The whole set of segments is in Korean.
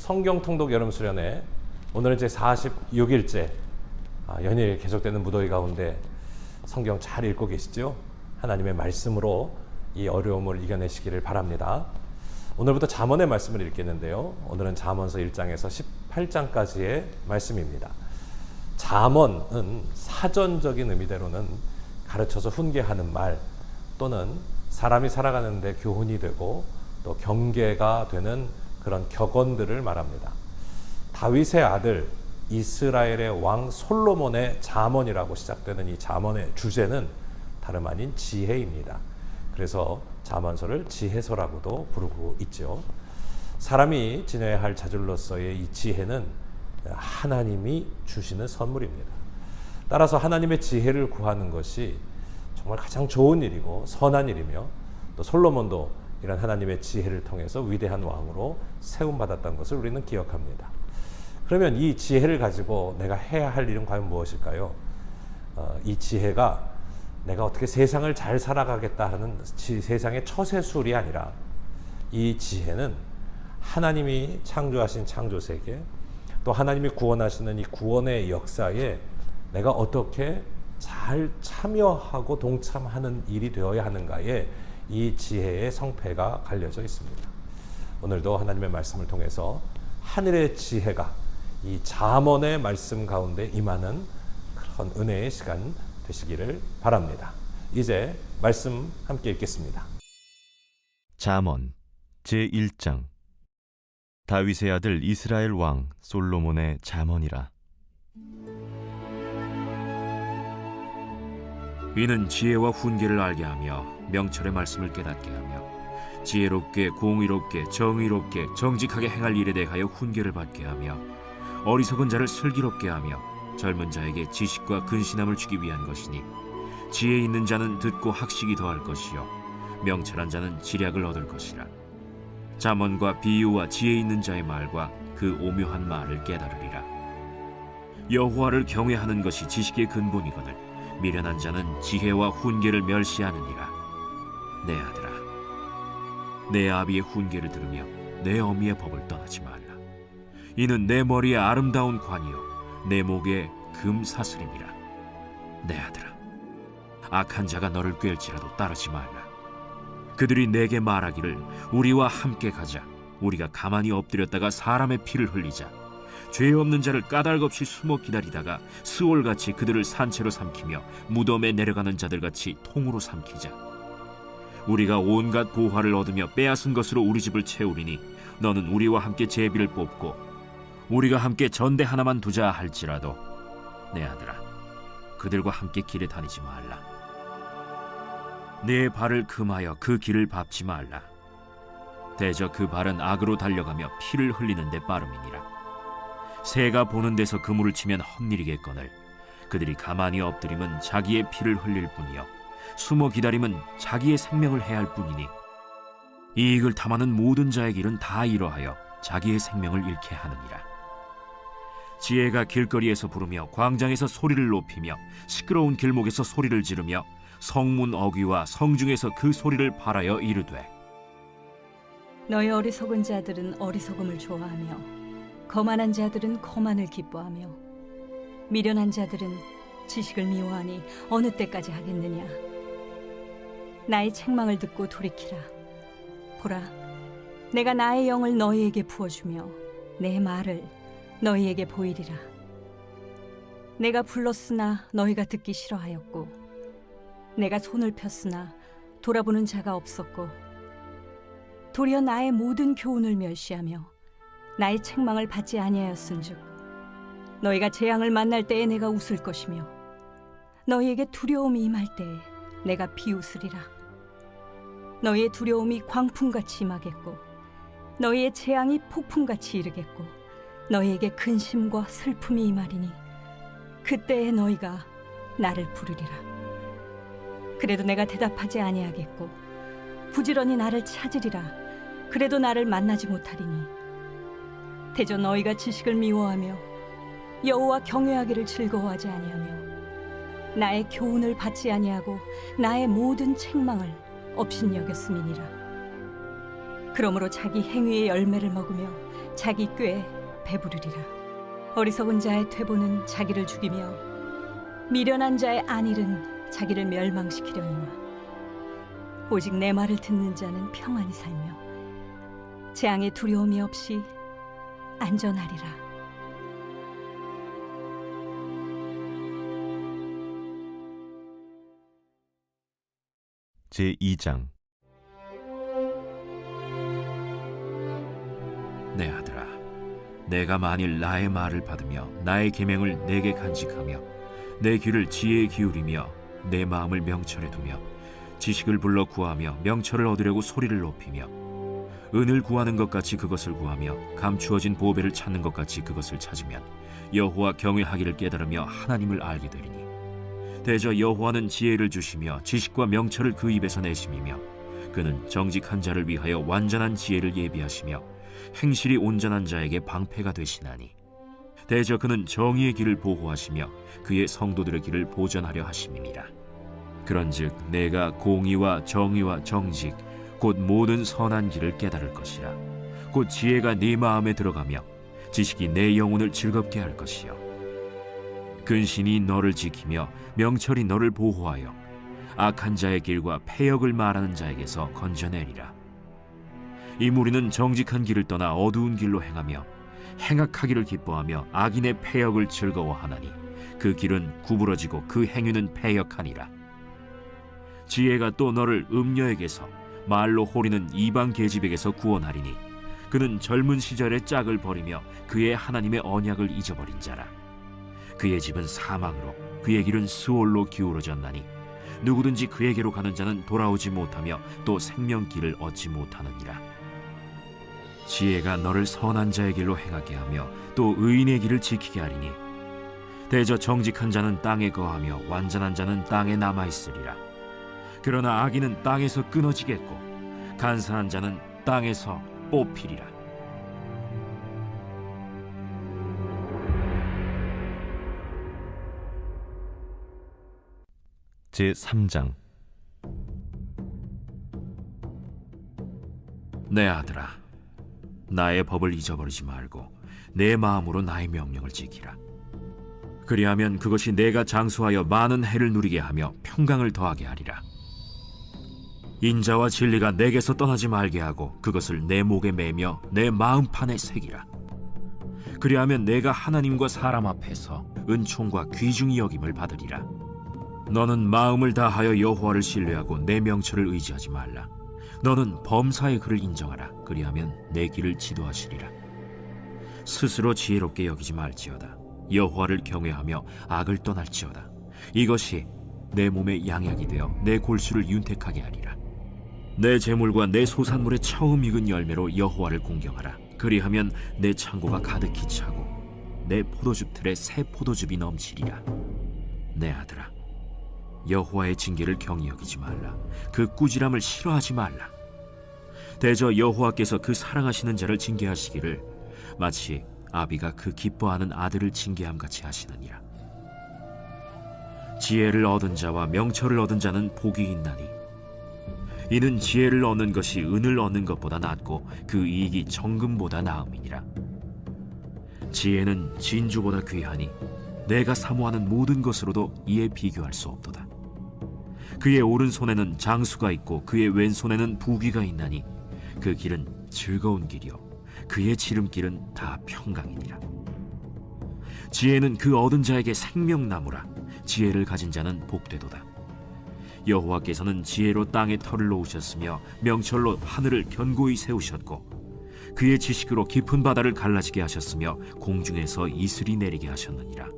성경 통독 여름 수련회 오늘은 제 46일째 연일 계속되는 무더위 가운데 성경 잘 읽고 계시죠? 하나님의 말씀으로 이 어려움을 이겨내시기를 바랍니다. 오늘부터 잠언의 말씀을 읽겠는데요. 오늘은 잠언서 1장에서 18장까지의 말씀입니다. 잠언은 사전적인 의미대로는 가르쳐서 훈계하는 말 또는 사람이 살아가는데 교훈이 되고 또 경계가 되는 그런 격언들을 말합니다. 다윗의 아들 이스라엘의 왕 솔로몬의 잠언이라고 시작되는 이 잠언의 주제는 다름 아닌 지혜입니다. 그래서 잠언서를 지혜서라고도 부르고 있죠. 사람이 지녀야 할 자질로서의 이 지혜는 하나님이 주시는 선물입니다. 따라서 하나님의 지혜를 구하는 것이 정말 가장 좋은 일이고 선한 일이며 또 솔로몬도 이런 하나님의 지혜를 통해서 위대한 왕으로 세움받았던 것을 우리는 기억합니다. 그러면 이 지혜를 가지고 내가 해야 할 일은 과연 무엇일까요? 이 지혜가 내가 어떻게 세상을 잘 살아가겠다 하는 세상의 처세술이 아니라 이 지혜는 하나님이 창조하신 창조세계 또 하나님이 구원하시는 이 구원의 역사에 내가 어떻게 잘 참여하고 동참하는 일이 되어야 하는가에 이 지혜의 성패가 갈려져 있습니다. 오늘도 하나님의 말씀을 통해서 하늘의 지혜가 이 잠언의 말씀 가운데 임하는 그런 은혜의 시간 되시기를 바랍니다. 이제 말씀 함께 읽겠습니다. 잠언 제1장 다윗의 아들 이스라엘 왕 솔로몬의 잠언이라. 이는 지혜와 훈계를 알게 하며 명철의 말씀을 깨닫게 하며 지혜롭게 공의롭게 정의롭게 정직하게 행할 일에 대하여 훈계를 받게 하며 어리석은 자를 슬기롭게 하며 젊은 자에게 지식과 근신함을 주기 위한 것이니 지혜 있는 자는 듣고 학식이 더할 것이요 명철한 자는 지략을 얻을 것이라. 잠언과 비유와 지혜 있는 자의 말과 그 오묘한 말을 깨달으리라. 여호와를 경외하는 것이 지식의 근본이거늘 미련한 자는 지혜와 훈계를 멸시하느니라. 내 아들아, 내 아비의 훈계를 들으며 내 어미의 법을 떠나지 말라. 이는 내 머리에 아름다운 관이요 내 목에 금사슬임이라. 내 아들아, 악한 자가 너를 꿰을지라도 따르지 말라. 그들이 내게 말하기를 우리와 함께 가자. 우리가 가만히 엎드렸다가 사람의 피를 흘리자. 죄 없는 자를 까닭없이 숨어 기다리다가 스올같이 그들을 산채로 삼키며 무덤에 내려가는 자들같이 통으로 삼키자. 우리가 온갖 보화를 얻으며 빼앗은 것으로 우리 집을 채우리니 너는 우리와 함께 제비를 뽑고 우리가 함께 전대 하나만 두자 할지라도 내 아들아, 그들과 함께 길에 다니지 말라. 내 발을 금하여 그 길을 밟지 말라. 대저 그 발은 악으로 달려가며 피를 흘리는 데 빠름이니라. 새가 보는 데서 그물을 치면 헛일이겠거늘 그들이 가만히 엎드리면 자기의 피를 흘릴 뿐이요 숨어 기다림은 자기의 생명을 해할 뿐이니 이익을 탐하는 모든 자의 길은 다 이러하여 자기의 생명을 잃게 하느니라. 지혜가 길거리에서 부르며 광장에서 소리를 높이며 시끄러운 길목에서 소리를 지르며 성문 어귀와 성중에서 그 소리를 발하여 이르되 너희 어리석은 자들은 어리석음을 좋아하며 거만한 자들은 거만을 기뻐하며 미련한 자들은 지식을 미워하니 어느 때까지 하겠느냐. 나의 책망을 듣고 돌이키라. 보라, 내가 나의 영을 너희에게 부어주며 내 말을 너희에게 보이리라. 내가 불렀으나 너희가 듣기 싫어하였고 내가 손을 폈으나 돌아보는 자가 없었고 도리어 나의 모든 교훈을 멸시하며 나의 책망을 받지 아니하였은즉 너희가 재앙을 만날 때에 내가 웃을 것이며 너희에게 두려움이 임할 때에 내가 비웃으리라. 너희의 두려움이 광풍같이 임하겠고 너희의 재앙이 폭풍같이 이르겠고 너희에게 근심과 슬픔이 임하리니 그때에 너희가 나를 부르리라. 그래도 내가 대답하지 아니하겠고 부지런히 나를 찾으리라. 그래도 나를 만나지 못하리니 대저 너희가 지식을 미워하며 여호와 경외하기를 즐거워하지 아니하며 나의 교훈을 받지 아니하고 나의 모든 책망을 업신여겼음이니라. 그러므로 자기 행위의 열매를 먹으며 자기 꾀에 배부르리라. 어리석은 자의 퇴보는 자기를 죽이며 미련한 자의 안일은 자기를 멸망시키려니와 오직 내 말을 듣는 자는 평안히 살며 재앙의 두려움이 없이 안전하리라. 제2장. 내 아들아, 내가 만일 나의 말을 받으며 나의 계명을 내게 간직하며 내 귀를 지혜에 기울이며 내 마음을 명철에 두며 지식을 불러 구하며 명철을 얻으려고 소리를 높이며 은을 구하는 것 같이 그것을 구하며 감추어진 보배를 찾는 것 같이 그것을 찾으면 여호와 경외하기를 깨달으며 하나님을 알게 되리니 대저 여호와는 지혜를 주시며 지식과 명철을 그 입에서 내심이며 그는 정직한 자를 위하여 완전한 지혜를 예비하시며 행실이 온전한 자에게 방패가 되시나니 대저 그는 정의의 길을 보호하시며 그의 성도들의 길을 보전하려 하심이니라. 그런즉 내가 공의와 정의와 정직 곧 모든 선한 길을 깨달을 것이라. 곧 지혜가 네 마음에 들어가며 지식이 내 영혼을 즐겁게 할 것이요 근신이 너를 지키며 명철이 너를 보호하여 악한 자의 길과 패역을 말하는 자에게서 건져내리라. 이 무리는 정직한 길을 떠나 어두운 길로 행하며 행악하기를 기뻐하며 악인의 패역을 즐거워하나니 그 길은 구부러지고 그 행위는 패역하니라. 지혜가 또 너를 음녀에게서 말로 호리는 이방 계집에게서 구원하리니 그는 젊은 시절의 짝을 버리며 그의 하나님의 언약을 잊어버린 자라. 그의 집은 사망으로 그의 길은 스올로 기울어졌나니 누구든지 그에게로 가는 자는 돌아오지 못하며 또 생명길을 얻지 못하느니라. 지혜가 너를 선한 자의 길로 행하게 하며 또 의인의 길을 지키게 하리니 대저 정직한 자는 땅에 거하며 완전한 자는 땅에 남아있으리라. 그러나 악인은 땅에서 끊어지겠고 간사한 자는 땅에서 뽑히리라. 제3장. 내 아들아, 나의 법을 잊어버리지 말고 내 마음으로 나의 명령을 지키라. 그리하면 그것이 내가 장수하여 많은 해를 누리게 하며 평강을 더하게 하리라. 인자와 진리가 내게서 떠나지 말게 하고 그것을 내 목에 매며 내 마음판에 새기라. 그리하면 내가 하나님과 사람 앞에서 은총과 귀중히 여김을 받으리라. 너는 마음을 다하여 여호와를 신뢰하고 내 명철을 의지하지 말라. 너는 범사의 그를 인정하라. 그리하면 내 길을 지도하시리라. 스스로 지혜롭게 여기지 말지어다. 여호와를 경외하며 악을 떠날지어다. 이것이 내 몸의 양약이 되어 내 골수를 윤택하게 하리라. 내 재물과 내 소산물의 처음 익은 열매로 여호와를 공경하라. 그리하면 내 창고가 가득히 차고 내 포도즙 틀에 새 포도즙이 넘치리라. 내 아들아, 여호와의 징계를 경히 여기지 말라. 그 꾸지람을 싫어하지 말라. 대저 여호와께서 그 사랑하시는 자를 징계하시기를 마치 아비가 그 기뻐하는 아들을 징계함같이 하시느니라. 지혜를 얻은 자와 명철을 얻은 자는 복이 있나니 이는 지혜를 얻는 것이 은을 얻는 것보다 낫고 그 이익이 정금보다 나음이니라. 지혜는 진주보다 귀하니 내가 사모하는 모든 것으로도 이에 비교할 수 없도다. 그의 오른손에는 장수가 있고 그의 왼손에는 부귀가 있나니 그 길은 즐거운 길이요 그의 지름길은 다 평강이니라. 지혜는 그 얻은 자에게 생명나무라. 지혜를 가진 자는 복되도다. 여호와께서는 지혜로 땅에 털을 놓으셨으며 명철로 하늘을 견고히 세우셨고 그의 지식으로 깊은 바다를 갈라지게 하셨으며 공중에서 이슬이 내리게 하셨느니라.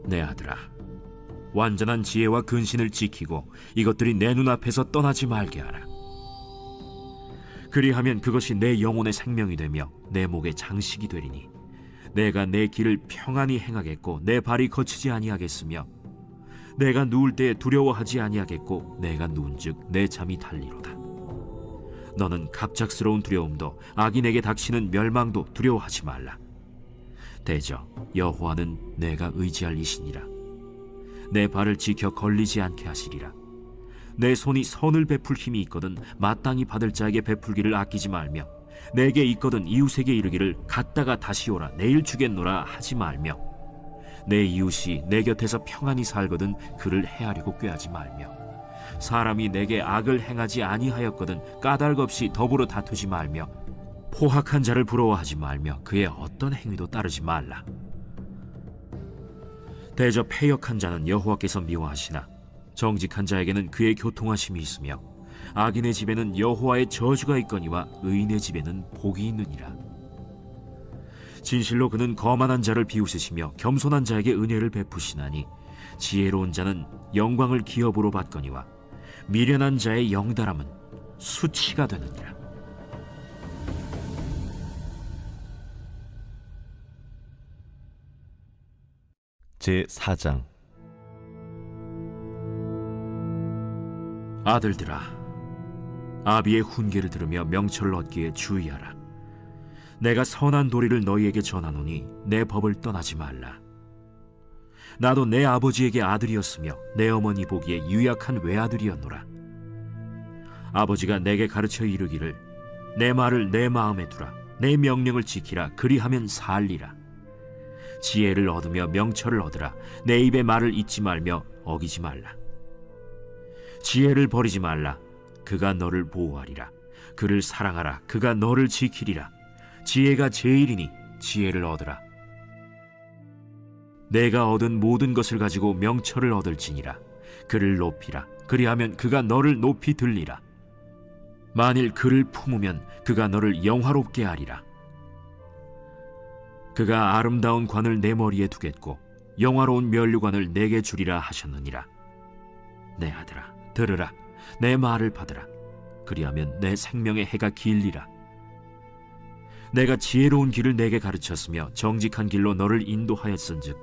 내 아들아, 완전한 지혜와 근신을 지키고 이것들이 내 눈앞에서 떠나지 말게 하라. 그리하면 그것이 내 영혼의 생명이 되며 내 목의 장식이 되리니 내가 내 길을 평안히 행하겠고 내 발이 거치지 아니하겠으며 내가 누울 때에 두려워하지 아니하겠고 내가 누운즉 내 잠이 달리로다. 너는 갑작스러운 두려움도 악인에게 닥치는 멸망도 두려워하지 말라. 대저 여호와는 내가 의지할 이시니라. 내 발을 지켜 걸리지 않게 하시리라. 내 손이 선을 베풀 힘이 있거든 마땅히 받을 자에게 베풀기를 아끼지 말며 내게 있거든 이웃에게 이르기를 갔다가 다시 오라 내일 주겠노라 하지 말며 내 이웃이 내 곁에서 평안히 살거든 그를 해하려고 꾀하지 말며 사람이 내게 악을 행하지 아니하였거든 까닭 없이 더불어 다투지 말며 포학한 자를 부러워하지 말며 그의 어떤 행위도 따르지 말라. 대저 패역한 자는 여호와께서 미워하시나 정직한 자에게는 그의 교통하심이 있으며 악인의 집에는 여호와의 저주가 있거니와 의인의 집에는 복이 있느니라. 진실로 그는 거만한 자를 비웃으시며 겸손한 자에게 은혜를 베푸시나니 지혜로운 자는 영광을 기업으로 받거니와 미련한 자의 영달함은 수치가 되느니라. 제4장. 아들들아, 아비의 훈계를 들으며 명철을 얻기에 주의하라. 내가 선한 도리를 너희에게 전하노니 내 법을 떠나지 말라. 나도 내 아버지에게 아들이었으며 내 어머니 보기에 유약한 외아들이었노라. 아버지가 내게 가르쳐 이르기를 내 말을 내 마음에 두라. 내 명령을 지키라. 그리하면 살리라. 지혜를 얻으며 명철을 얻으라. 내 입의 말을 잊지 말며 어기지 말라. 지혜를 버리지 말라. 그가 너를 보호하리라. 그를 사랑하라. 그가 너를 지키리라. 지혜가 제일이니 지혜를 얻으라. 내가 얻은 모든 것을 가지고 명철을 얻을지니라. 그를 높이라. 그리하면 그가 너를 높이 들리라. 만일 그를 품으면 그가 너를 영화롭게 하리라. 그가 아름다운 관을 내 머리에 두겠고 영화로운 면류관을 내게 주리라 하셨느니라. 내 아들아, 들으라. 내 말을 받으라. 그리하면 내 생명의 해가 길리라. 내가 지혜로운 길을 내게 가르쳤으며 정직한 길로 너를 인도하였은즉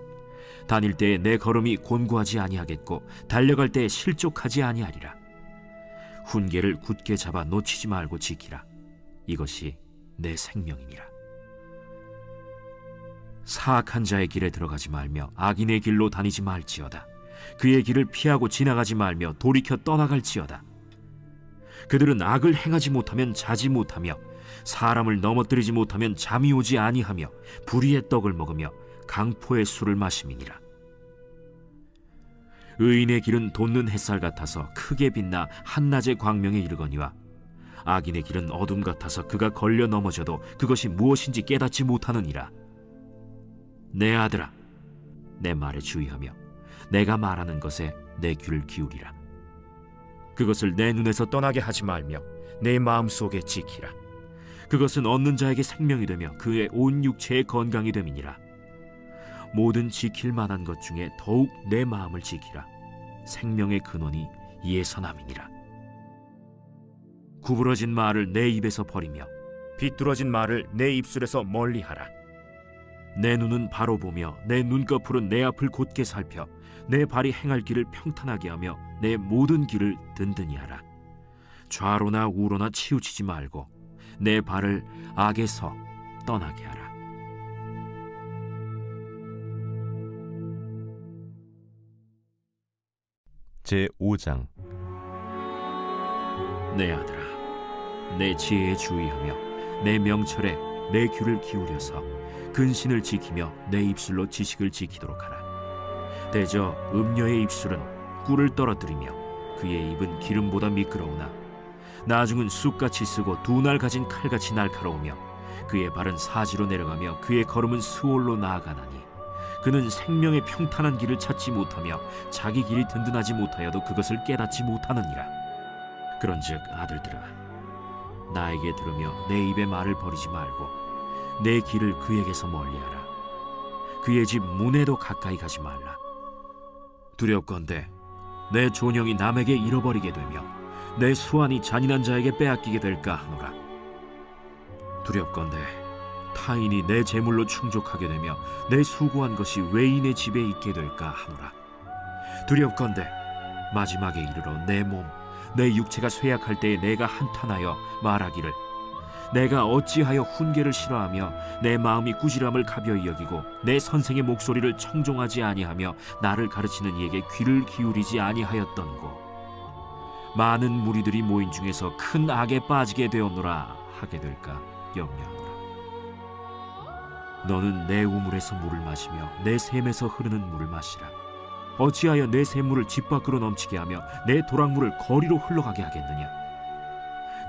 다닐 때에 내 걸음이 곤고하지 아니하겠고 달려갈 때에 실족하지 아니하리라. 훈계를 굳게 잡아 놓치지 말고 지키라. 이것이 내 생명이니라. 사악한 자의 길에 들어가지 말며 악인의 길로 다니지 말지어다. 그의 길을 피하고 지나가지 말며 돌이켜 떠나갈지어다. 그들은 악을 행하지 못하면 자지 못하며 사람을 넘어뜨리지 못하면 잠이 오지 아니하며 불의의 떡을 먹으며 강포의 술을 마심이니라. 의인의 길은 돋는 햇살 같아서 크게 빛나 한낮의 광명에 이르거니와 악인의 길은 어둠 같아서 그가 걸려 넘어져도 그것이 무엇인지 깨닫지 못하느니라. 내 아들아, 내 말에 주의하며 내가 말하는 것에 내 귀를 기울이라. 그것을 내 눈에서 떠나게 하지 말며 내 마음속에 지키라. 그것은 얻는 자에게 생명이 되며 그의 온 육체의 건강이 됨이니라. 모든 지킬 만한 것 중에 더욱 내 마음을 지키라. 생명의 근원이 이에서 남이니라. 구부러진 말을 내 입에서 버리며 비뚤어진 말을 내 입술에서 멀리하라. 내 눈은 바로 보며 내 눈꺼풀은 내 앞을 곧게 살펴 내 발이 행할 길을 평탄하게 하며 내 모든 길을 든든히 하라. 좌로나 우로나 치우치지 말고 내 발을 악에서 떠나게 하라. 제5장. 내 아들아, 내 지혜에 주의하며 내 명철에 내 귀를 기울여서 근신을 지키며 내 입술로 지식을 지키도록 하라. 대저 음녀의 입술은 꿀을 떨어뜨리며 그의 입은 기름보다 미끄러우나 나중은 쑥같이 쓰고 두 날 가진 칼같이 날카로우며 그의 발은 사지로 내려가며 그의 걸음은 스올로 나아가나니 그는 생명의 평탄한 길을 찾지 못하며 자기 길이 든든하지 못하여도 그것을 깨닫지 못하느니라. 그런즉 아들들아, 나에게 들으며 내 입의 말을 버리지 말고 내 길을 그에게서 멀리하라. 그의 집 문에도 가까이 가지 말라. 두렵건대 내 존영이 남에게 잃어버리게 되며 내 수완이 잔인한 자에게 빼앗기게 될까 하노라. 두렵건대 타인이 내 재물로 충족하게 되며 내 수고한 것이 외인의 집에 있게 될까 하노라. 두렵건대 마지막에 이르러 내 몸, 내 육체가 쇠약할 때에 내가 한탄하여 말하기를 내가 어찌하여 훈계를 싫어하며 내 마음이 꾸지람을 가벼이 여기고 내 선생의 목소리를 청종하지 아니하며 나를 가르치는 이에게 귀를 기울이지 아니하였던고. 많은 무리들이 모인 중에서 큰 악에 빠지게 되었노라 하게 될까. 염려하노라. 너는 내 우물에서 물을 마시며 내 샘에서 흐르는 물을 마시라. 어찌하여 내 샘물을 집 밖으로 넘치게 하며 내 도랑물을 거리로 흘러가게 하겠느냐?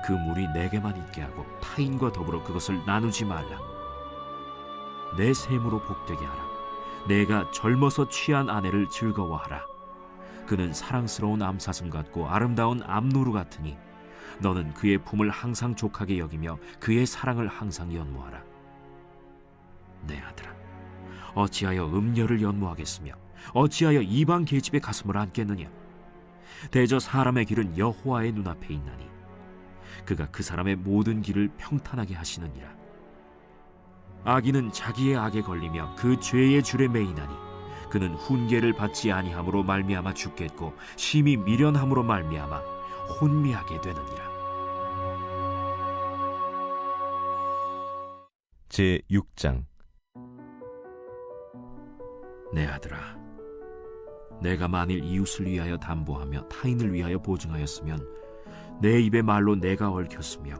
그 물이 내게만 있게 하고 타인과 더불어 그것을 나누지 말라. 내 샘으로 복되게 하라. 내가 젊어서 취한 아내를 즐거워하라. 그는 사랑스러운 암사슴 같고 아름다운 암노루 같으니 너는 그의 품을 항상 족하게 여기며 그의 사랑을 항상 연모하라. 내 아들아, 어찌하여 음녀를 연모하겠으며 어찌하여 이방 계집의 가슴을 안겠느냐? 대저 사람의 길은 여호와의 눈앞에 있나니 그가 그 사람의 모든 길을 평탄하게 하시느니라. 악인은 자기의 악에 걸리며 그 죄의 줄에 매이나니 그는 훈계를 받지 아니함으로 말미암아 죽겠고 심히 미련함으로 말미암아 혼미하게 되느니라. 제6장. 내 아들아, 내가 만일 이웃을 위하여 담보하며 타인을 위하여 보증하였으면 내 입의 말로 내가 얽혔으며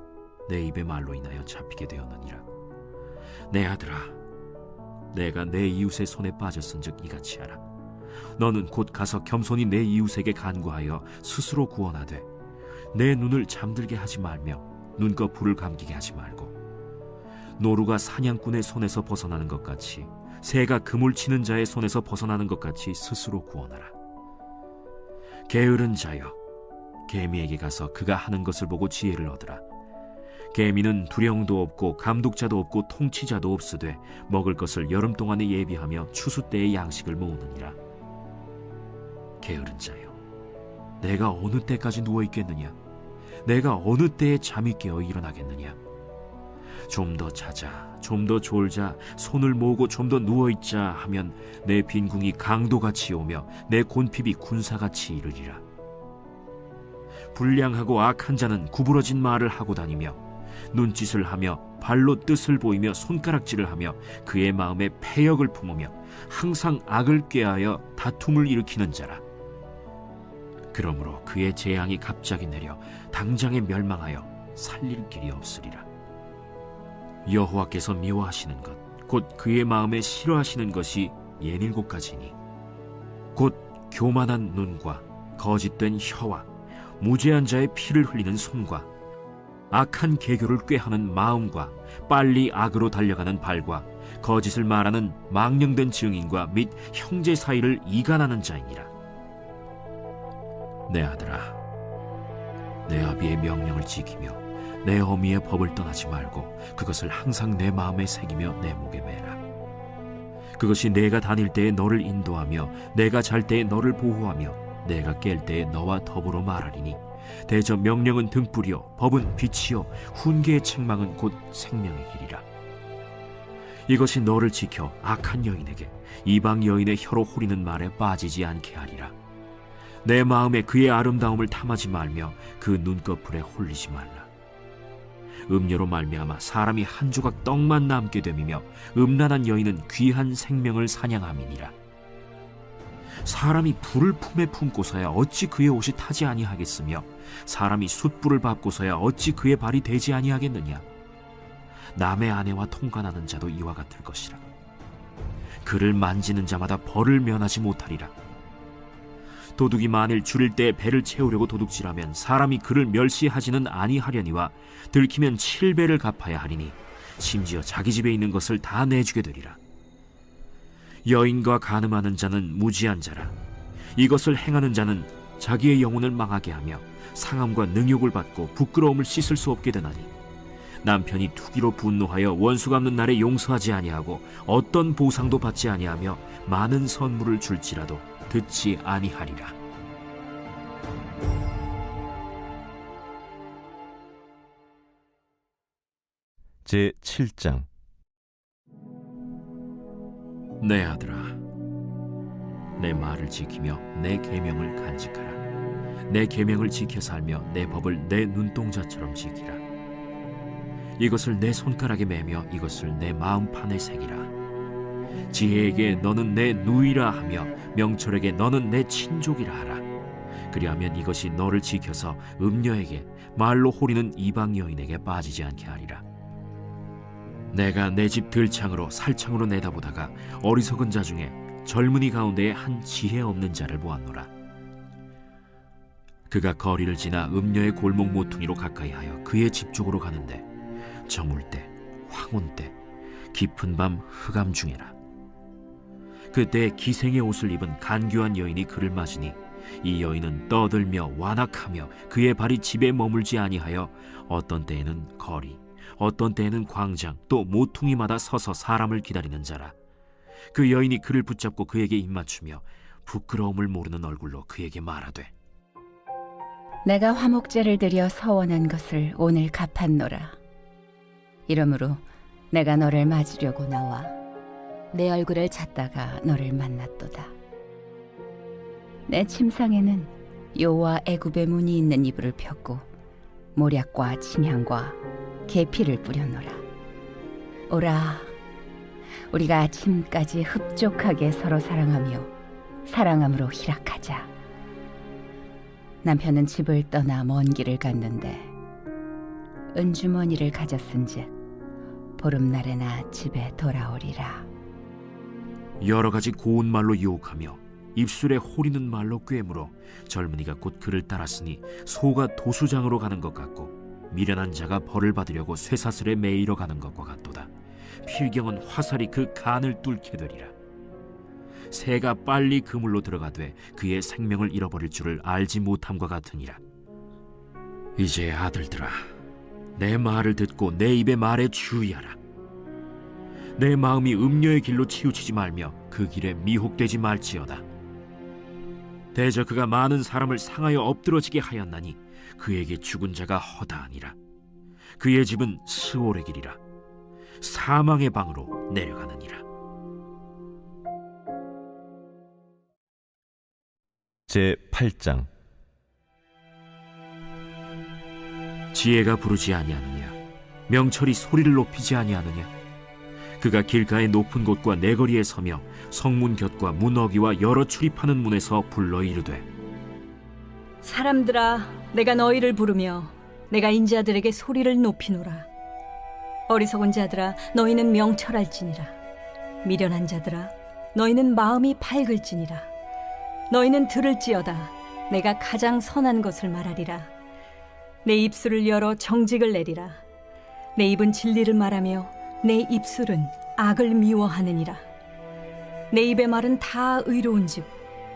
내 입의 말로 인하여 잡히게 되었느니라. 내 아들아, 내가 내 이웃의 손에 빠졌은즉 이같이 하라. 너는 곧 가서 겸손히 내 이웃에게 간구하여 스스로 구원하되 내 눈을 잠들게 하지 말며 눈꺼 불을 감기게 하지 말고 노루가 사냥꾼의 손에서 벗어나는 것 같이 새가 그물 치는 자의 손에서 벗어나는 것 같이 스스로 구원하라. 게으른 자여, 개미에게 가서 그가 하는 것을 보고 지혜를 얻으라. 개미는 두령도 없고 감독자도 없고 통치자도 없으되 먹을 것을 여름 동안에 예비하며 추수 때의 양식을 모으느니라. 게으른 자여, 내가 어느 때까지 누워 있겠느냐? 내가 어느 때에 잠이 깨어 일어나겠느냐? 좀 더 자자, 좀 더 졸자, 손을 모으고 좀 더 누워있자 하면 내 빈궁이 강도같이 오며 내 곤핍이 군사같이 이르리라. 불량하고 악한 자는 구부러진 말을 하고 다니며 눈짓을 하며 발로 뜻을 보이며 손가락질을 하며 그의 마음에 패역을 품으며 항상 악을 꾀하여 다툼을 일으키는 자라. 그러므로 그의 재앙이 갑자기 내려 당장에 멸망하여 살릴 길이 없으리라. 여호와께서 미워하시는 것 곧 그의 마음에 싫어하시는 것이 67가지니 곧 교만한 눈과 거짓된 혀와 무죄한 자의 피를 흘리는 손과 악한 계교를 꾀하는 마음과 빨리 악으로 달려가는 발과 거짓을 말하는 망령된 증인과 및 형제 사이를 이간하는 자이니라. 내 아들아, 내 아비의 명령을 지키며 내 어미의 법을 떠나지 말고 그것을 항상 내 마음에 새기며 내 목에 매라. 그것이 내가 다닐 때에 너를 인도하며 내가 잘 때에 너를 보호하며 내가 깰 때에 너와 더불어 말하리니 대저 명령은 등불이요 법은 빛이요 훈계의 책망은 곧 생명의 길이라. 이것이 너를 지켜 악한 여인에게 이방 여인의 혀로 호리는 말에 빠지지 않게 하리라. 내 마음에 그의 아름다움을 탐하지 말며 그 눈꺼풀에 홀리지 말라. 음료로 말미암아 사람이 한 조각 떡만 남게 됨이며 음란한 여인은 귀한 생명을 사냥함이니라. 사람이 불을 품에 품고서야 어찌 그의 옷이 타지 아니하겠으며 사람이 숯불을 밟고서야 어찌 그의 발이 되지 아니하겠느냐. 남의 아내와 통관하는 자도 이와 같을 것이라. 그를 만지는 자마다 벌을 면하지 못하리라. 도둑이 만일 줄일 때 배를 채우려고 도둑질하면 사람이 그를 멸시하지는 아니하려니와 들키면 7배를 갚아야 하리니 심지어 자기 집에 있는 것을 다 내주게 되리라. 여인과 간음하는 자는 무지한 자라. 이것을 행하는 자는 자기의 영혼을 망하게 하며 상함과 능욕을 받고 부끄러움을 씻을 수 없게 되나니 남편이 투기로 분노하여 원수 갚는 날에 용서하지 아니하고 어떤 보상도 받지 아니하며 많은 선물을 줄지라도 듣지 아니하리라. 제7장. 내 아들아, 내 말을 지키며 내 계명을 간직하라. 내 계명을 지켜 살며 내 법을 내 눈동자처럼 지키라. 이것을 내 손가락에 매며 이것을 내 마음판에 새기라. 지혜에게 너는 내 누이라 하며 명철에게 너는 내 친족이라 하라. 그리하면 이것이 너를 지켜서 음녀에게 말로 호리는 이방 여인에게 빠지지 않게 하리라. 내가 내 집 들창으로 살창으로 내다보다가 어리석은 자 중에 젊은이 가운데에 한 지혜 없는 자를 보았노라. 그가 거리를 지나 음녀의 골목 모퉁이로 가까이하여 그의 집 쪽으로 가는데 저물 때 황혼 때 깊은 밤 흑암 중에라. 그때 기생의 옷을 입은 간교한 여인이 그를 맞으니 이 여인은 떠들며 완악하며 그의 발이 집에 머물지 아니하여 어떤 때에는 거리 어떤 때에는 광장 또 모퉁이마다 서서 사람을 기다리는 자라. 그 여인이 그를 붙잡고 그에게 입맞추며 부끄러움을 모르는 얼굴로 그에게 말하되 내가 화목제를 드려 서원한 것을 오늘 갚았노라. 이러므로 내가 너를 맞으려고 나와 내 얼굴을 찾다가 너를 만났도다. 내 침상에는 요와 애굽의 문이 있는 이불을 폈고 모략과 침향과 계피를 뿌렸노라. 오라, 우리가 아침까지 흡족하게 서로 사랑하며 사랑함으로 희락하자. 남편은 집을 떠나 먼 길을 갔는데 은주머니를 가졌은즉 보름날에나 집에 돌아오리라. 여러 가지 고운 말로 유혹하며 입술에 호리는 말로 꿰물어 젊은이가 곧 그를 따랐으니 소가 도수장으로 가는 것 같고 미련한 자가 벌을 받으려고 쇠사슬에 매이러 가는 것과 같도다. 필경은 화살이 그 간을 뚫게 되리라. 새가 빨리 그물로 들어가되 그의 생명을 잃어버릴 줄을 알지 못함과 같으니라. 이제 아들들아, 내 말을 듣고 내 입의 말에 주의하라. 내 마음이 음녀의 길로 치우치지 말며 그 길에 미혹되지 말지어다. 대저 그가 많은 사람을 상하여 엎드러지게 하였나니 그에게 죽은 자가 허다하니라. 그의 집은 스올의 길이라. 사망의 방으로 내려가느니라. 제8장. 지혜가 부르지 아니하느냐? 명철이 소리를 높이지 아니하느냐? 그가 길가의 높은 곳과 내거리에 서며 성문 곁과 문어기와 여러 출입하는 문에서 불러 이르되 사람들아, 내가 너희를 부르며 내가 인자들에게 소리를 높이노라. 어리석은 자들아, 너희는 명철할지니라. 미련한 자들아, 너희는 마음이 밝을지니라. 너희는 들을지어다. 내가 가장 선한 것을 말하리라. 내 입술을 열어 정직을 내리라. 내 입은 진리를 말하며 내 입술은 악을 미워하느니라. 내 입의 말은 다 의로운즉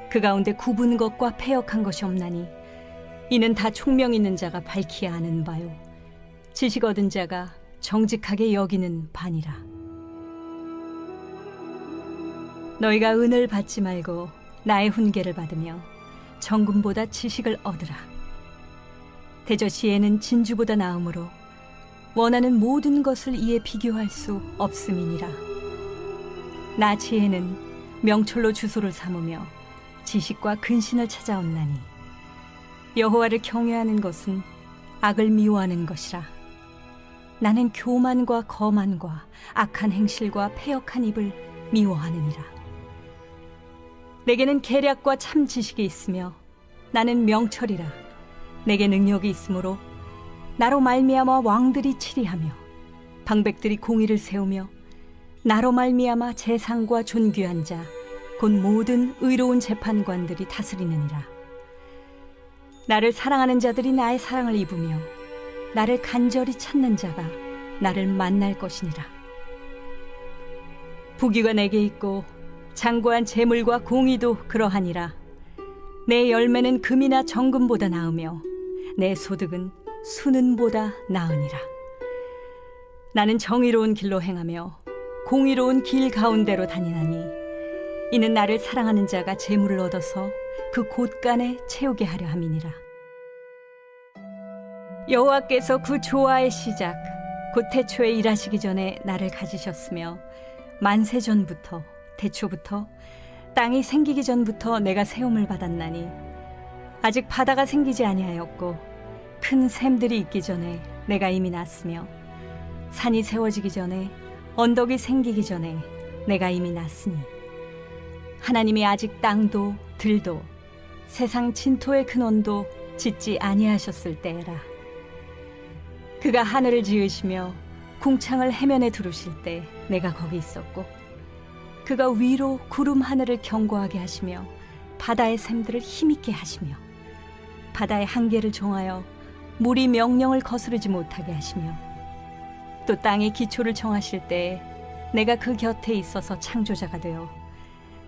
그 가운데 굽은 것과 패역한 것이 없나니 이는 다 총명 있는 자가 밝히 아는 바요 지식 얻은 자가 정직하게 여기는 바니라. 너희가 은을 받지 말고 나의 훈계를 받으며 정금보다 지식을 얻으라. 대저 지혜는 진주보다 나음으로 원하는 모든 것을 이에 비교할 수 없음이니라. 나 지혜는 명철로 주소를 삼으며 지식과 근신을 찾아온나니 여호와를 경외하는 것은 악을 미워하는 것이라. 나는 교만과 거만과 악한 행실과 패역한 입을 미워하느니라. 내게는 계략과 참 지식이 있으며 나는 명철이라. 내게 능력이 있으므로 나로 말미암아 왕들이 치리하며 방백들이 공의를 세우며 나로 말미암아 재상과 존귀한 자 곧 모든 의로운 재판관들이 다스리느니라. 나를 사랑하는 자들이 나의 사랑을 입으며 나를 간절히 찾는 자가 나를 만날 것이니라. 부귀가 내게 있고 장구한 재물과 공의도 그러하니라. 내 열매는 금이나 정금보다 나으며 내 소득은 수는보다 나으니라. 나는 정의로운 길로 행하며 공의로운 길 가운데로 다니나니 이는 나를 사랑하는 자가 재물을 얻어서 그 곳간에 채우게 하려 함이니라. 여호와께서 그 조화의 시작 곧 태초에 일하시기 전에 나를 가지셨으며 만세 전부터 태초부터 땅이 생기기 전부터 내가 세움을 받았나니 아직 바다가 생기지 아니하였고 큰 샘들이 있기 전에 내가 이미 났으며 산이 세워지기 전에 언덕이 생기기 전에 내가 이미 났으니 하나님이 아직 땅도 들도 세상 진토의 근원도 짓지 아니하셨을 때라. 그가 하늘을 지으시며 궁창을 해면에 두르실 때 내가 거기 있었고, 그가 위로 구름 하늘을 견고하게 하시며 바다의 샘들을 힘있게 하시며 바다의 한계를 정하여 물이 명령을 거스르지 못하게 하시며 또 땅의 기초를 정하실 때 내가 그 곁에 있어서 창조자가 되어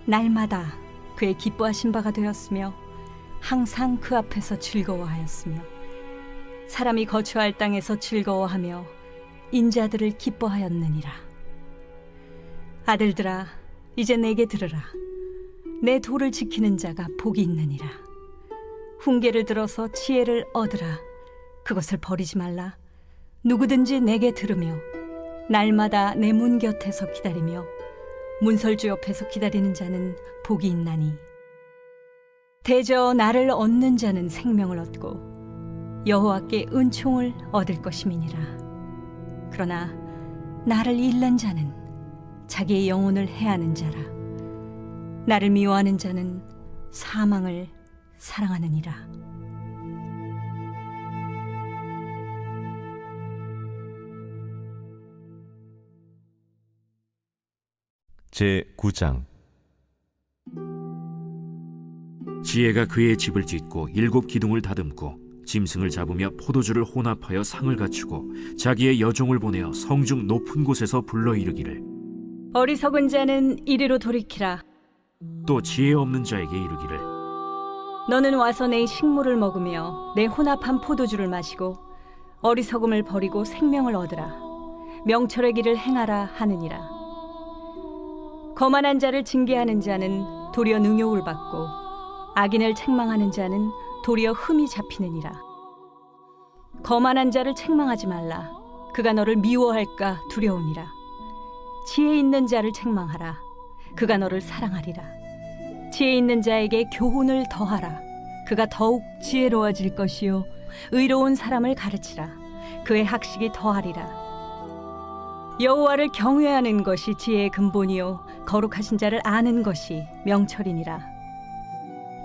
날마다 그의 기뻐하신 바가 되었으며 항상 그 앞에서 즐거워하였으며 사람이 거처할 땅에서 즐거워하며 인자들을 기뻐하였느니라. 아들들아, 이제 내게 들으라. 내 도를 지키는 자가 복이 있느니라. 훈계를 들어서 지혜를 얻으라. 그것을 버리지 말라. 누구든지 내게 들으며 날마다 내 문 곁에서 기다리며 문설주 옆에서 기다리는 자는 복이 있나니 대저 나를 얻는 자는 생명을 얻고 여호와께 은총을 얻을 것임이니라. 그러나 나를 잃는 자는 자기의 영혼을 해하는 자라. 나를 미워하는 자는 사망을 사랑하느니라. 제9장. 지혜가 그의 집을 짓고 7 기둥을 다듬고 짐승을 잡으며 포도주를 혼합하여 상을 갖추고 자기의 여종을 보내어 성중 높은 곳에서 불러 이르기를, 어리석은 자는 이리로 돌이키라. 또 지혜 없는 자에게 이르기를, 너는 와서 내 식물을 먹으며 내 혼합한 포도주를 마시고 어리석음을 버리고 생명을 얻으라. 명철의 길을 행하라 하느니라. 거만한 자를 징계하는 자는 도리어 능욕을 받고 악인을 책망하는 자는 도리어 흠이 잡히느니라. 거만한 자를 책망하지 말라. 그가 너를 미워할까 두려우니라. 지혜 있는 자를 책망하라. 그가 너를 사랑하리라. 지혜 있는 자에게 교훈을 더하라. 그가 더욱 지혜로워질 것이요 의로운 사람을 가르치라. 그의 학식이 더하리라. 여호와를 경외하는 것이 지혜의 근본이요 거룩하신 자를 아는 것이 명철이니라.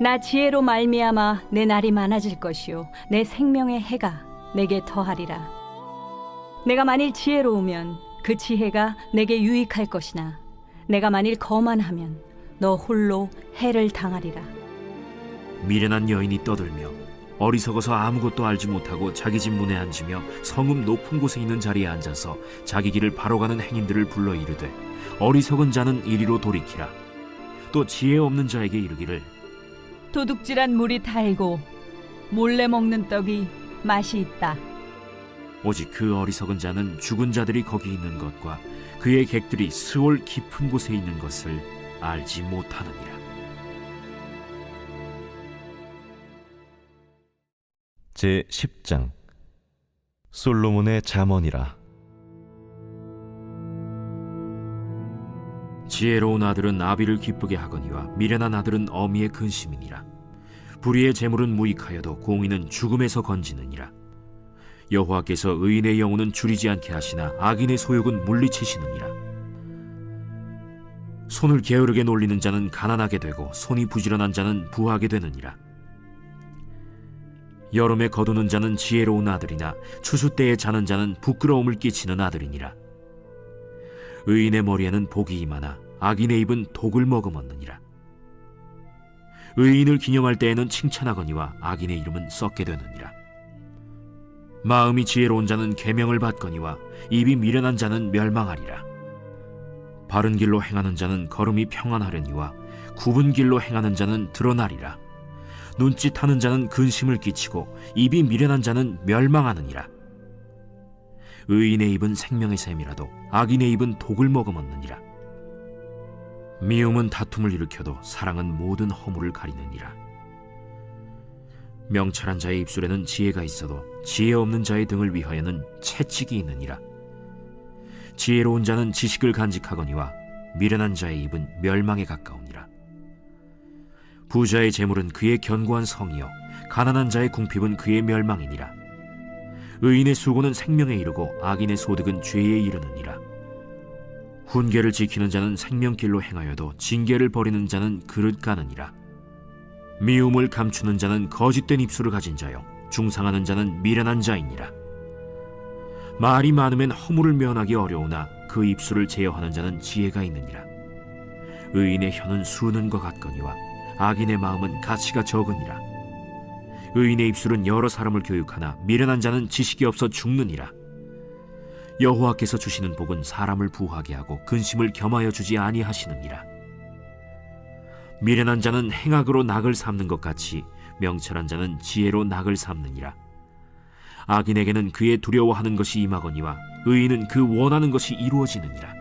나 지혜로 말미암아 내 날이 많아질 것이요 내 생명의 해가 내게 더하리라. 내가 만일 지혜로우면 그 지혜가 내게 유익할 것이나 내가 만일 거만하면 너 홀로 해를 당하리라. 미련한 여인이 떠들며 어리석어서 아무것도 알지 못하고 자기 집 문에 앉으며 성읍 높은 곳에 있는 자리에 앉아서 자기 길을 바로 가는 행인들을 불러 이르되, 어리석은 자는 이리로 돌이키라. 또 지혜 없는 자에게 이르기를, 도둑질한 물이 달고 몰래 먹는 떡이 맛이 있다. 오직 그 어리석은 자는 죽은 자들이 거기 있는 것과 그의 객들이 스올 깊은 곳에 있는 것을 알지 못하느니라. 제10장. 솔로몬의 잠언이라. 지혜로운 아들은 아비를 기쁘게 하거니와 미련한 아들은 어미의 근심이니라. 불의의 재물은 무익하여도 공의는 죽음에서 건지느니라. 여호와께서 의인의 영혼은 줄이지 않게 하시나 악인의 소욕은 물리치시느니라. 손을 게으르게 놀리는 자는 가난하게 되고 손이 부지런한 자는 부하게 되느니라. 여름에 거두는 자는 지혜로운 아들이나 추수 때에 자는 자는 부끄러움을 끼치는 아들이니라. 의인의 머리에는 복이 임하나 악인의 입은 독을 머금었느니라. 의인을 기념할 때에는 칭찬하거니와 악인의 이름은 썩게 되느니라. 마음이 지혜로운 자는 계명을 받거니와 입이 미련한 자는 멸망하리라. 바른 길로 행하는 자는 걸음이 평안하려니와 굽은 길로 행하는 자는 드러나리라. 눈짓하는 자는 근심을 끼치고 입이 미련한 자는 멸망하느니라. 의인의 입은 생명의 샘이라도 악인의 입은 독을 머금었느니라. 미움은 다툼을 일으켜도 사랑은 모든 허물을 가리느니라. 명철한 자의 입술에는 지혜가 있어도 지혜 없는 자의 등을 위하여는 채찍이 있느니라. 지혜로운 자는 지식을 간직하거니와 미련한 자의 입은 멸망에 가까우니라. 부자의 재물은 그의 견고한 성이요 가난한 자의 궁핍은 그의 멸망이니라. 의인의 수고는 생명에 이르고 악인의 소득은 죄에 이르느니라. 훈계를 지키는 자는 생명길로 행하여도 징계를 버리는 자는 그릇 가느니라. 미움을 감추는 자는 거짓된 입술을 가진 자요 중상하는 자는 미련한 자이니라. 말이 많으면 허물을 면하기 어려우나 그 입술을 제어하는 자는 지혜가 있느니라. 의인의 혀는 수는 것 같거니와 악인의 마음은 가치가 적으니라. 의인의 입술은 여러 사람을 교육하나 미련한 자는 지식이 없어 죽느니라. 여호와께서 주시는 복은 사람을 부하게 하고 근심을 겸하여 주지 아니하시느니라. 미련한 자는 행악으로 낙을 삼는 것 같이 명철한 자는 지혜로 낙을 삼느니라. 악인에게는 그의 두려워하는 것이 임하거니와 의인은 그 원하는 것이 이루어지느니라.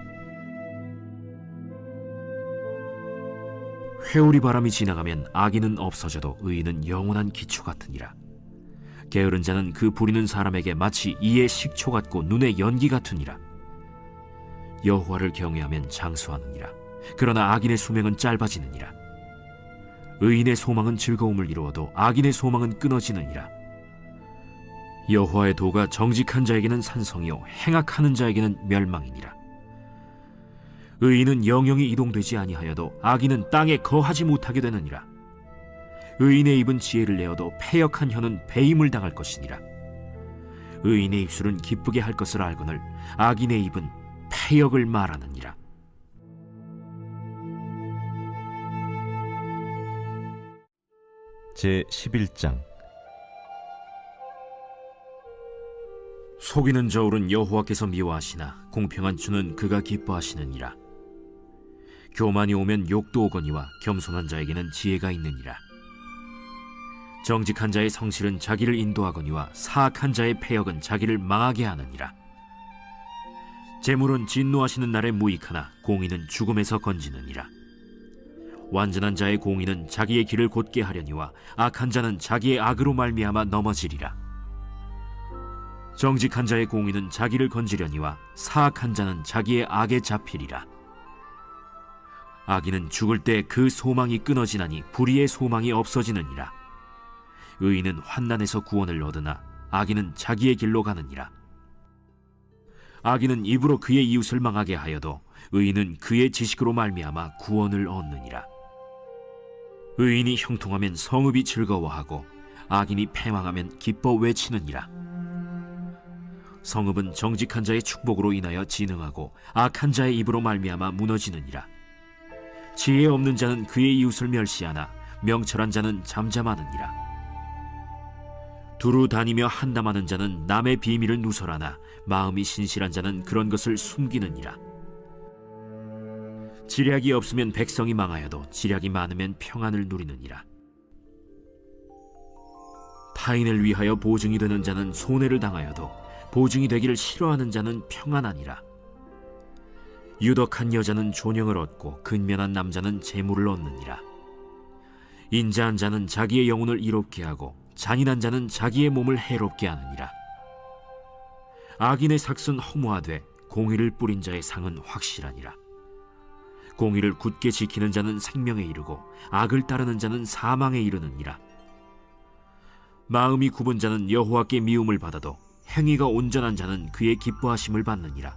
회오리 바람이 지나가면 악인은 없어져도 의인은 영원한 기초 같으니라. 게으른 자는 그 부리는 사람에게 마치 이의 식초 같고 눈의 연기 같으니라. 여호와를 경외하면 장수하느니라. 그러나 악인의 수명은 짧아지느니라. 의인의 소망은 즐거움을 이루어도 악인의 소망은 끊어지느니라. 여호와의 도가 정직한 자에게는 산성이요 행악하는 자에게는 멸망이니라. 의인은 영영이 이동되지 아니하여도 악인은 땅에 거하지 못하게 되느니라. 의인의 입은 지혜를 내어도 패역한 혀는 배임을 당할 것이니라. 의인의 입술은 기쁘게 할 것을 알거늘 악인의 입은 패역을 말하느니라. 제 11장. 속이는 저울은 여호와께서 미워하시나 공평한 주는 그가 기뻐하시느니라. 교만이 오면 욕도 오거니와 겸손한 자에게는 지혜가 있느니라. 정직한 자의 성실은 자기를 인도하거니와 사악한 자의 패역은 자기를 망하게 하느니라. 재물은 진노하시는 날에 무익하나 공의는 죽음에서 건지느니라. 완전한 자의 공의는 자기의 길을 곧게 하려니와 악한 자는 자기의 악으로 말미암아 넘어지리라. 정직한 자의 공의는 자기를 건지려니와 사악한 자는 자기의 악에 잡히리라. 악인은 죽을 때 그 소망이 끊어지나니 불의의 소망이 없어지느니라. 의인은 환난에서 구원을 얻으나 악인은 자기의 길로 가느니라. 악인은 입으로 그의 이웃을 망하게 하여도 의인은 그의 지식으로 말미암아 구원을 얻느니라. 의인이 형통하면 성읍이 즐거워하고 악인이 패망하면 기뻐 외치느니라. 성읍은 정직한 자의 축복으로 인하여 진흥하고 악한 자의 입으로 말미암아 무너지느니라. 지혜 없는 자는 그의 이웃을 멸시하나 명철한 자는 잠잠하느니라. 두루 다니며 한담하는 자는 남의 비밀을 누설하나 마음이 신실한 자는 그런 것을 숨기느니라. 지략이 없으면 백성이 망하여도 지략이 많으면 평안을 누리느니라. 타인을 위하여 보증이 되는 자는 손해를 당하여도 보증이 되기를 싫어하는 자는 평안하니라. 유덕한 여자는 존영을 얻고 근면한 남자는 재물을 얻느니라. 인자한 자는 자기의 영혼을 이롭게 하고 잔인한 자는 자기의 몸을 해롭게 하느니라. 악인의 삭은 허무하되 공의를 뿌린 자의 상은 확실하니라. 공의를 굳게 지키는 자는 생명에 이르고 악을 따르는 자는 사망에 이르느니라. 마음이 굽은 자는 여호와께 미움을 받아도 행위가 온전한 자는 그의 기뻐하심을 받느니라.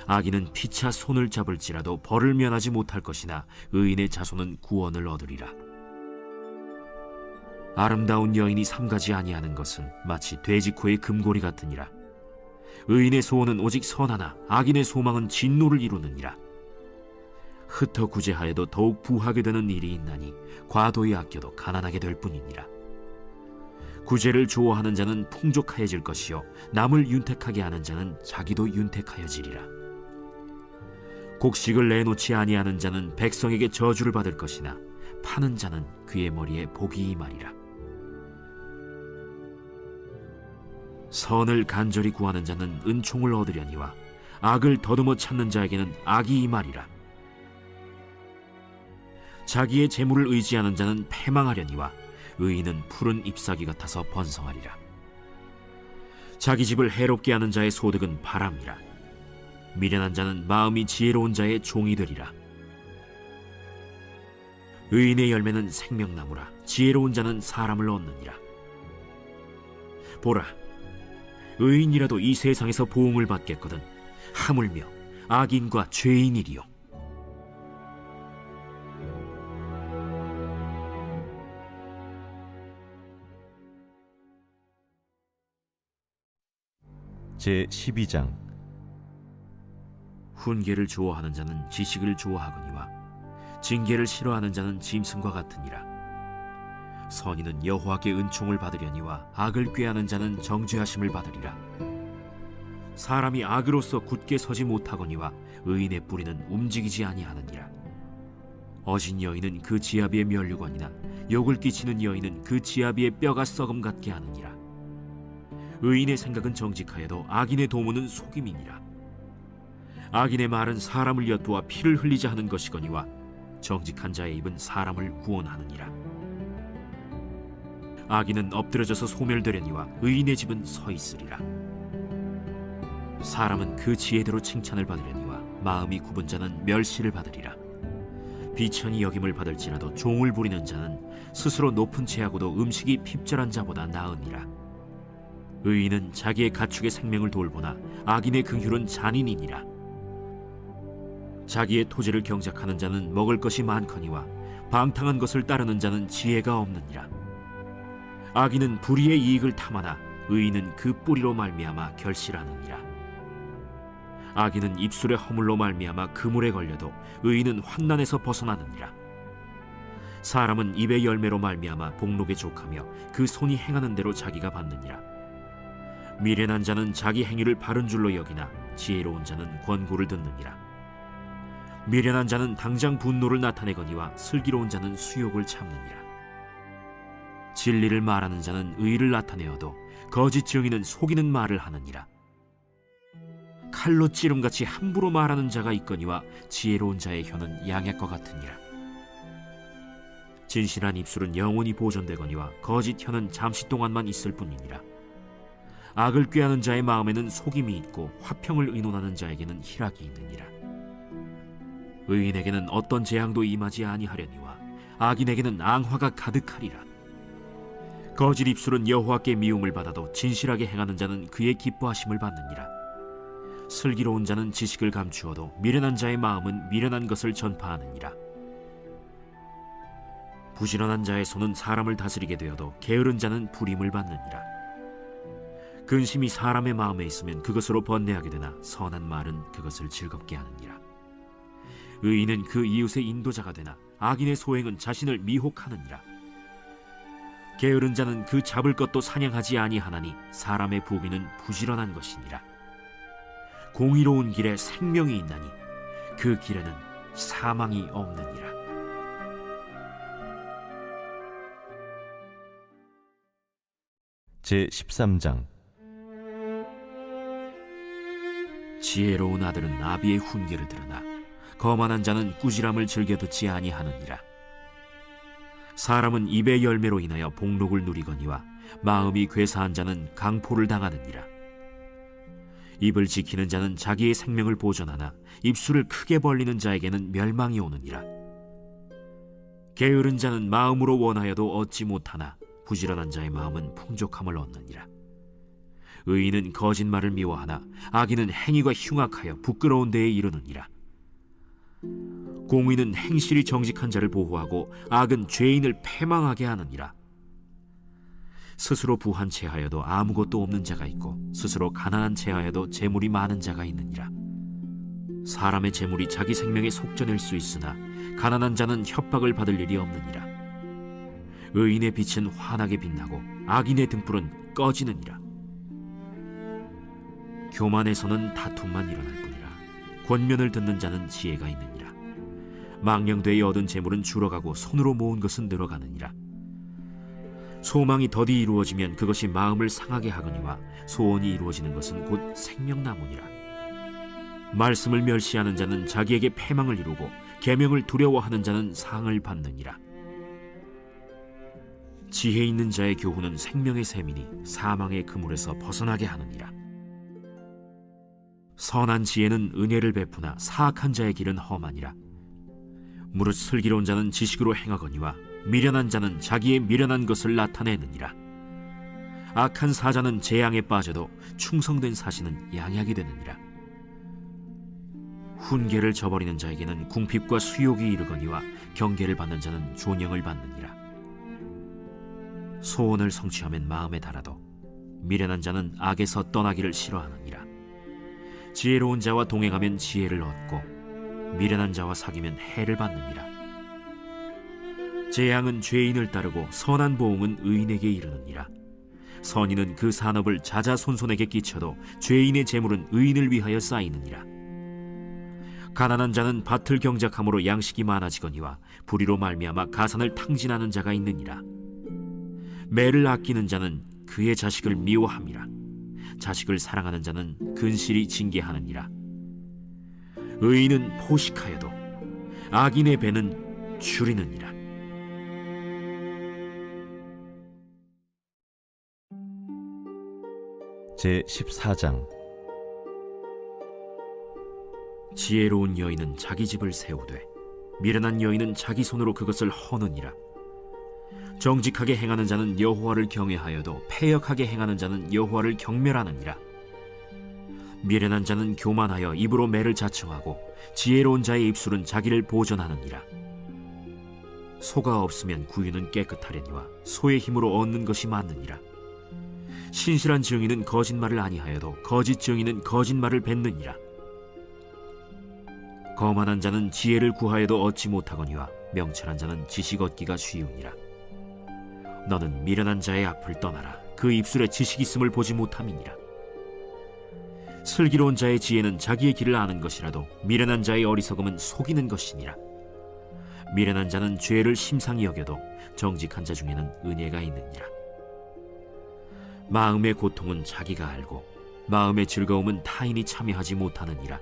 악인은 피차 손을 잡을지라도 벌을 면하지 못할 것이나 의인의 자손은 구원을 얻으리라. 아름다운 여인이 삼가지 아니하는 것은 마치 돼지코의 금고리 같으니라. 의인의 소원은 오직 선하나 악인의 소망은 진노를 이루느니라. 흩어 구제하여도 더욱 부하게 되는 일이 있나니 과도히 아껴도 가난하게 될 뿐이니라. 구제를 좋아하는 자는 풍족하여질 것이요 남을 윤택하게 하는 자는 자기도 윤택하여지리라. 곡식을 내놓지 아니하는 자는 백성에게 저주를 받을 것이나 파는 자는 그의 머리에 복이 임하리라. 선을 간절히 구하는 자는 은총을 얻으려니와 악을 더듬어 찾는 자에게는 악이 임하리라. 자기의 재물을 의지하는 자는 패망하려니와 의인은 푸른 잎사귀 같아서 번성하리라. 자기 집을 해롭게 하는 자의 소득은 바람이라. 미련한 자는 마음이 지혜로운 자의 종이 되리라. 의인의 열매는 생명나무라. 지혜로운 자는 사람을 얻느니라. 보라, 의인이라도 이 세상에서 보응을 받겠거든 하물며 악인과 죄인이리요. 제 12장 훈계를 좋아하는 자는 지식을 좋아하거니와 징계를 싫어하는 자는 짐승과 같으니라. 선인은 여호와께 은총을 받으려니와 악을 꾀하는 자는 정죄하심을 받으리라. 사람이 악으로서 굳게 서지 못하거니와 의인의 뿌리는 움직이지 아니하느니라. 어진 여인은 그 지아비의 면류관이나 욕을 끼치는 여인은 그 지아비의 뼈가 썩음 같게 하느니라. 의인의 생각은 정직하여도 악인의 도모는 속임이니라. 악인의 말은 사람을 엿보아 피를 흘리자 하는 것이거니와 정직한 자의 입은 사람을 구원하느니라. 악인은 엎드려져서 소멸되려니와 의인의 집은 서 있으리라. 사람은 그 지혜대로 칭찬을 받으려니와 마음이 굽은 자는 멸시를 받으리라. 비천히 여김을 받을지라도 종을 부리는 자는 스스로 높은 채하고도 음식이 핍절한 자보다 나으니라. 의인은 자기의 가축의 생명을 돌보나 악인의 긍휼은 잔인이니라. 자기의 토지를 경작하는 자는 먹을 것이 많거니와 방탕한 것을 따르는 자는 지혜가 없느니라. 악인은 불의의 이익을 탐하나 의인은 그 뿌리로 말미암아 결실하느니라. 악인은 입술의 허물로 말미암아 그물에 걸려도 의인은 환난에서 벗어나느니라. 사람은 입의 열매로 말미암아 복록에 족하며 그 손이 행하는 대로 자기가 받느니라. 미련한 자는 자기 행위를 바른 줄로 여기나 지혜로운 자는 권고를 듣느니라. 미련한 자는 당장 분노를 나타내거니와 슬기로운 자는 수욕을 참느니라. 진리를 말하는 자는 의를 나타내어도 거짓 증인은 속이는 말을 하느니라. 칼로 찌름같이 함부로 말하는 자가 있거니와 지혜로운 자의 혀는 양약과 같으니라. 진실한 입술은 영원히 보존되거니와 거짓 혀는 잠시 동안만 있을 뿐이니라. 악을 꾀하는 자의 마음에는 속임이 있고 화평을 의논하는 자에게는 희락이 있느니라. 의인에게는 어떤 재앙도 임하지 아니하려니와 악인에게는 앙화가 가득하리라. 거짓 입술은 여호와께 미움을 받아도 진실하게 행하는 자는 그의 기뻐하심을 받느니라. 슬기로운 자는 지식을 감추어도 미련한 자의 마음은 미련한 것을 전파하느니라. 부지런한 자의 손은 사람을 다스리게 되어도 게으른 자는 불임을 받느니라. 근심이 사람의 마음에 있으면 그것으로 번뇌하게 되나 선한 말은 그것을 즐겁게 하느니라. 의인은 그 이웃의 인도자가 되나 악인의 소행은 자신을 미혹하느니라. 게으른 자는 그 잡을 것도 사냥하지 아니하나니 사람의 부귀는 부지런한 것이니라. 공의로운 길에 생명이 있나니 그 길에는 사망이 없느니라. 제 13장 지혜로운 아들은 아비의 훈계를 들으나 거만한 자는 꾸지람을 즐겨 듣지 아니하느니라. 사람은 입의 열매로 인하여 복록을 누리거니와 마음이 괴사한 자는 강포를 당하느니라. 입을 지키는 자는 자기의 생명을 보존하나 입술을 크게 벌리는 자에게는 멸망이 오느니라. 게으른 자는 마음으로 원하여도 얻지 못하나 부지런한 자의 마음은 풍족함을 얻느니라. 의인은 거짓말을 미워하나 악인은 행위가 흉악하여 부끄러운 데에 이르느니라. 공의는 행실이 정직한 자를 보호하고 악은 죄인을 패망하게 하느니라. 스스로 부한 채하여도 아무것도 없는 자가 있고 스스로 가난한 채하여도 재물이 많은 자가 있느니라. 사람의 재물이 자기 생명에 속전일 수 있으나 가난한 자는 협박을 받을 일이 없느니라. 의인의 빛은 환하게 빛나고 악인의 등불은 꺼지느니라. 교만에서는 다툼만 일어날 뿐이라. 권면을 듣는 자는 지혜가 있느니라. 망령되이 얻은 재물은 줄어가고 손으로 모은 것은 늘어가느니라. 소망이 더디 이루어지면 그것이 마음을 상하게 하거니와 소원이 이루어지는 것은 곧 생명나무니라. 말씀을 멸시하는 자는 자기에게 패망을 이루고 계명을 두려워하는 자는 상을 받느니라. 지혜 있는 자의 교훈은 생명의 샘이니 사망의 그물에서 벗어나게 하느니라. 선한 지혜는 은혜를 베푸나 사악한 자의 길은 험하니라. 무릇 슬기로운 자는 지식으로 행하거니와 미련한 자는 자기의 미련한 것을 나타내느니라. 악한 사자는 재앙에 빠져도 충성된 사신은 양약이 되느니라. 훈계를 저버리는 자에게는 궁핍과 수욕이 이르거니와 경계를 받는 자는 존영을 받느니라. 소원을 성취하면 마음에 달아도 미련한 자는 악에서 떠나기를 싫어하느니라. 지혜로운 자와 동행하면 지혜를 얻고 미련한 자와 사귀면 해를 받느니라. 재앙은 죄인을 따르고 선한 보응은 의인에게 이르느니라. 선인은 그 산업을 자자손손에게 끼쳐도 죄인의 재물은 의인을 위하여 쌓이느니라. 가난한 자는 밭을 경작함으로 양식이 많아지거니와 불의로 말미암아 가산을 탕진하는 자가 있느니라. 매를 아끼는 자는 그의 자식을 미워함이라. 자식을 사랑하는 자는 근실이 징계하느니라. 의인은 포식하여도 악인의 배는 줄이느니라. 제14장 지혜로운 여인은 자기 집을 세우되 미련한 여인은 자기 손으로 그것을 허느니라. 정직하게 행하는 자는 여호와를 경외하여도 패역하게 행하는 자는 여호와를 경멸하느니라. 미련한 자는 교만하여 입으로 매를 자청하고 지혜로운 자의 입술은 자기를 보전하느니라. 소가 없으면 구유는 깨끗하려니와 소의 힘으로 얻는 것이 많느니라. 신실한 증인은 거짓말을 아니하여도 거짓 증인은 거짓말을 뱉느니라. 거만한 자는 지혜를 구하여도 얻지 못하거니와 명철한 자는 지식 얻기가 쉬우니라. 너는 미련한 자의 앞을 떠나라. 그 입술에 지식 있음을 보지 못함이니라. 슬기로운 자의 지혜는 자기의 길을 아는 것이라도 미련한 자의 어리석음은 속이는 것이니라. 미련한 자는 죄를 심상히 여겨도 정직한 자 중에는 은혜가 있느니라. 마음의 고통은 자기가 알고 마음의 즐거움은 타인이 참여하지 못하느니라.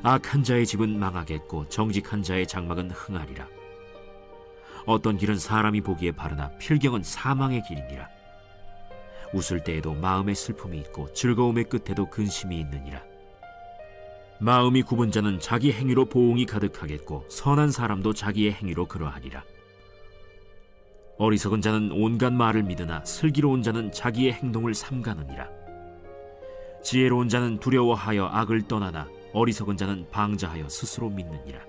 악한 자의 집은 망하겠고 정직한 자의 장막은 흥하리라. 어떤 길은 사람이 보기에 바르나 필경은 사망의 길이니라. 웃을 때에도 마음에 슬픔이 있고 즐거움의 끝에도 근심이 있느니라. 마음이 굽은 자는 자기 행위로 보응이 가득하겠고 선한 사람도 자기의 행위로 그러하리라. 어리석은 자는 온갖 말을 믿으나 슬기로운 자는 자기의 행동을 삼가느니라. 지혜로운 자는 두려워하여 악을 떠나나 어리석은 자는 방자하여 스스로 믿느니라.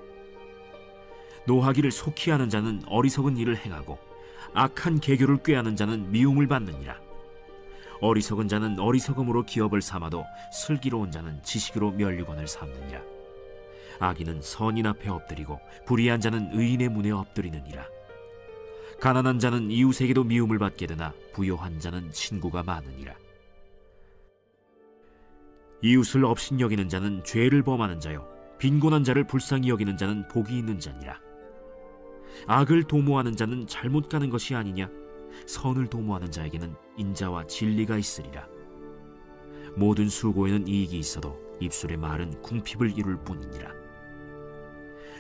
노하기를 속히 하는 자는 어리석은 일을 행하고 악한 계교를 꾀하는 자는 미움을 받느니라. 어리석은 자는 어리석음으로 기업을 삼아도 슬기로운 자는 지식으로 면류관을 삼느니라. 악인은 선인 앞에 엎드리고 불의한 자는 의인의 문에 엎드리느니라. 가난한 자는 이웃에게도 미움을 받게 되나 부요한 자는 친구가 많으니라. 이웃을 업신여기는 자는 죄를 범하는 자요 빈곤한 자를 불쌍히 여기는 자는 복이 있는 자니라. 악을 도모하는 자는 잘못 가는 것이 아니냐? 선을 도모하는 자에게는 인자와 진리가 있으리라. 모든 수고에는 이익이 있어도 입술의 말은 궁핍을 이룰 뿐이니라.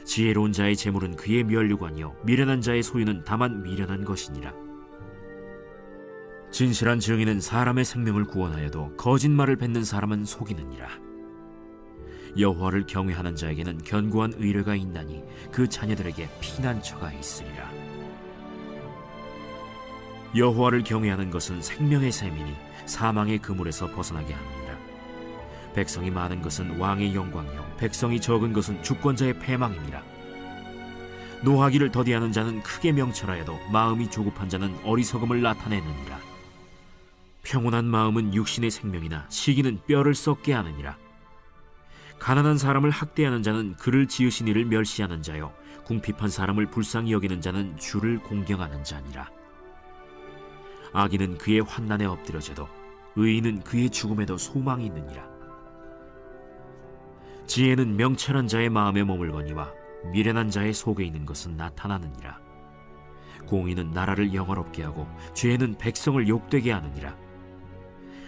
지혜로운 자의 재물은 그의 면류관이요 미련한 자의 소유는 다만 미련한 것이니라. 진실한 증인은 사람의 생명을 구원하여도 거짓말을 뱉는 사람은 속이느니라. 여호와를 경외하는 자에게는 견고한 의뢰가 있나니 그 자녀들에게 피난처가 있으리라. 여호와를 경외하는 것은 생명의 셈이니 사망의 그물에서 벗어나게 하느니라. 백성이 많은 것은 왕의 영광이요 백성이 적은 것은 주권자의 패망이니라. 노하기를 더디하는 자는 크게 명철하여도 마음이 조급한 자는 어리석음을 나타내느니라. 평온한 마음은 육신의 생명이나 시기는 뼈를 썩게 하느니라. 가난한 사람을 학대하는 자는 그를 지으신 이를 멸시하는 자요 궁핍한 사람을 불쌍히 여기는 자는 주를 공경하는 자니라. 악인은 그의 환난에 엎드려져도 의인은 그의 죽음에도 소망이 있느니라. 지혜는 명철한 자의 마음에 머물거니와 미련한 자의 속에 있는 것은 나타나느니라. 공의는 나라를 영화롭게 하고 죄는 백성을 욕되게 하느니라.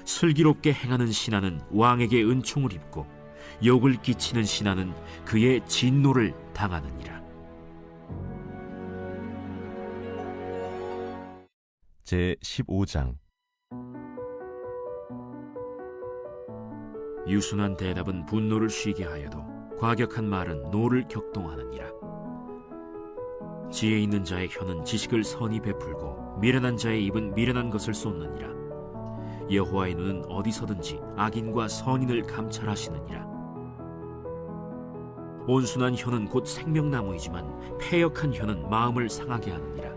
슬기롭게 행하는 신하는 왕에게 은총을 입고 욕을 끼치는 신하는 그의 진노를 당하느니라. 제15장 유순한 대답은 분노를 쉬게 하여도 과격한 말은 노를 격동하느니라. 지혜 있는 자의 혀는 지식을 선히 베풀고 미련한 자의 입은 미련한 것을 쏟느니라. 여호와의 눈은 어디서든지 악인과 선인을 감찰하시느니라. 온순한 혀는 곧 생명나무이지만 패역한 혀는 마음을 상하게 하느니라.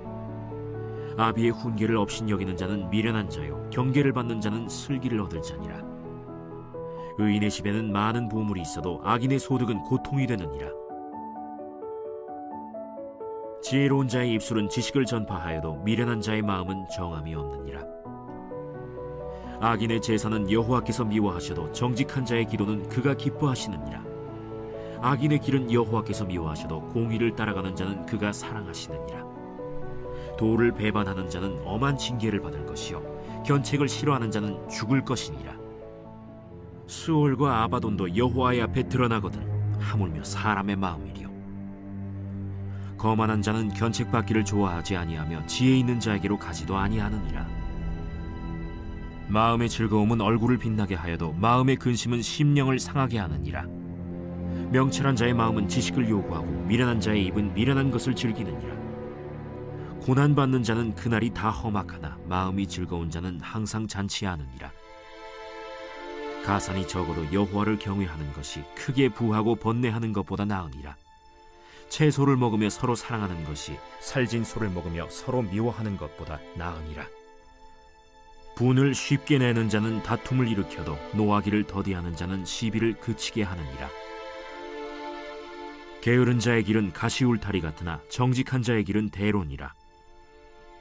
아비의 훈계를 업신여기는 자는 미련한 자요 경계를 받는 자는 슬기를 얻을 자니라. 의인의 집에는 많은 보물이 있어도 악인의 소득은 고통이 되느니라. 지혜로운 자의 입술은 지식을 전파하여도 미련한 자의 마음은 정함이 없느니라. 악인의 제사는 여호와께서 미워하셔도 정직한 자의 기도는 그가 기뻐하시느니라. 악인의 길은 여호와께서 미워하셔도 공의를 따라가는 자는 그가 사랑하시느니라. 도를 배반하는 자는 엄한 징계를 받을 것이요 견책을 싫어하는 자는 죽을 것이니라. 수올과 아바돈도 여호와의 앞에 드러나거든 하물며 사람의 마음이리요. 거만한 자는 견책받기를 좋아하지 아니하며 지혜 있는 자에게로 가지도 아니하느니라. 마음의 즐거움은 얼굴을 빛나게 하여도 마음의 근심은 심령을 상하게 하느니라. 명철한 자의 마음은 지식을 요구하고 미련한 자의 입은 미련한 것을 즐기느니라. 고난받는 자는 그날이 다 험악하나 마음이 즐거운 자는 항상 잔치하느니라. 가산이 적어도 여호와를 경외하는 것이 크게 부하고 번뇌하는 것보다 나으니라. 채소를 먹으며 서로 사랑하는 것이 살진 소를 먹으며 서로 미워하는 것보다 나으니라. 분을 쉽게 내는 자는 다툼을 일으켜도 노하기를 더디하는 자는 시비를 그치게 하느니라. 게으른 자의 길은 가시울타리 같으나 정직한 자의 길은 대론이라.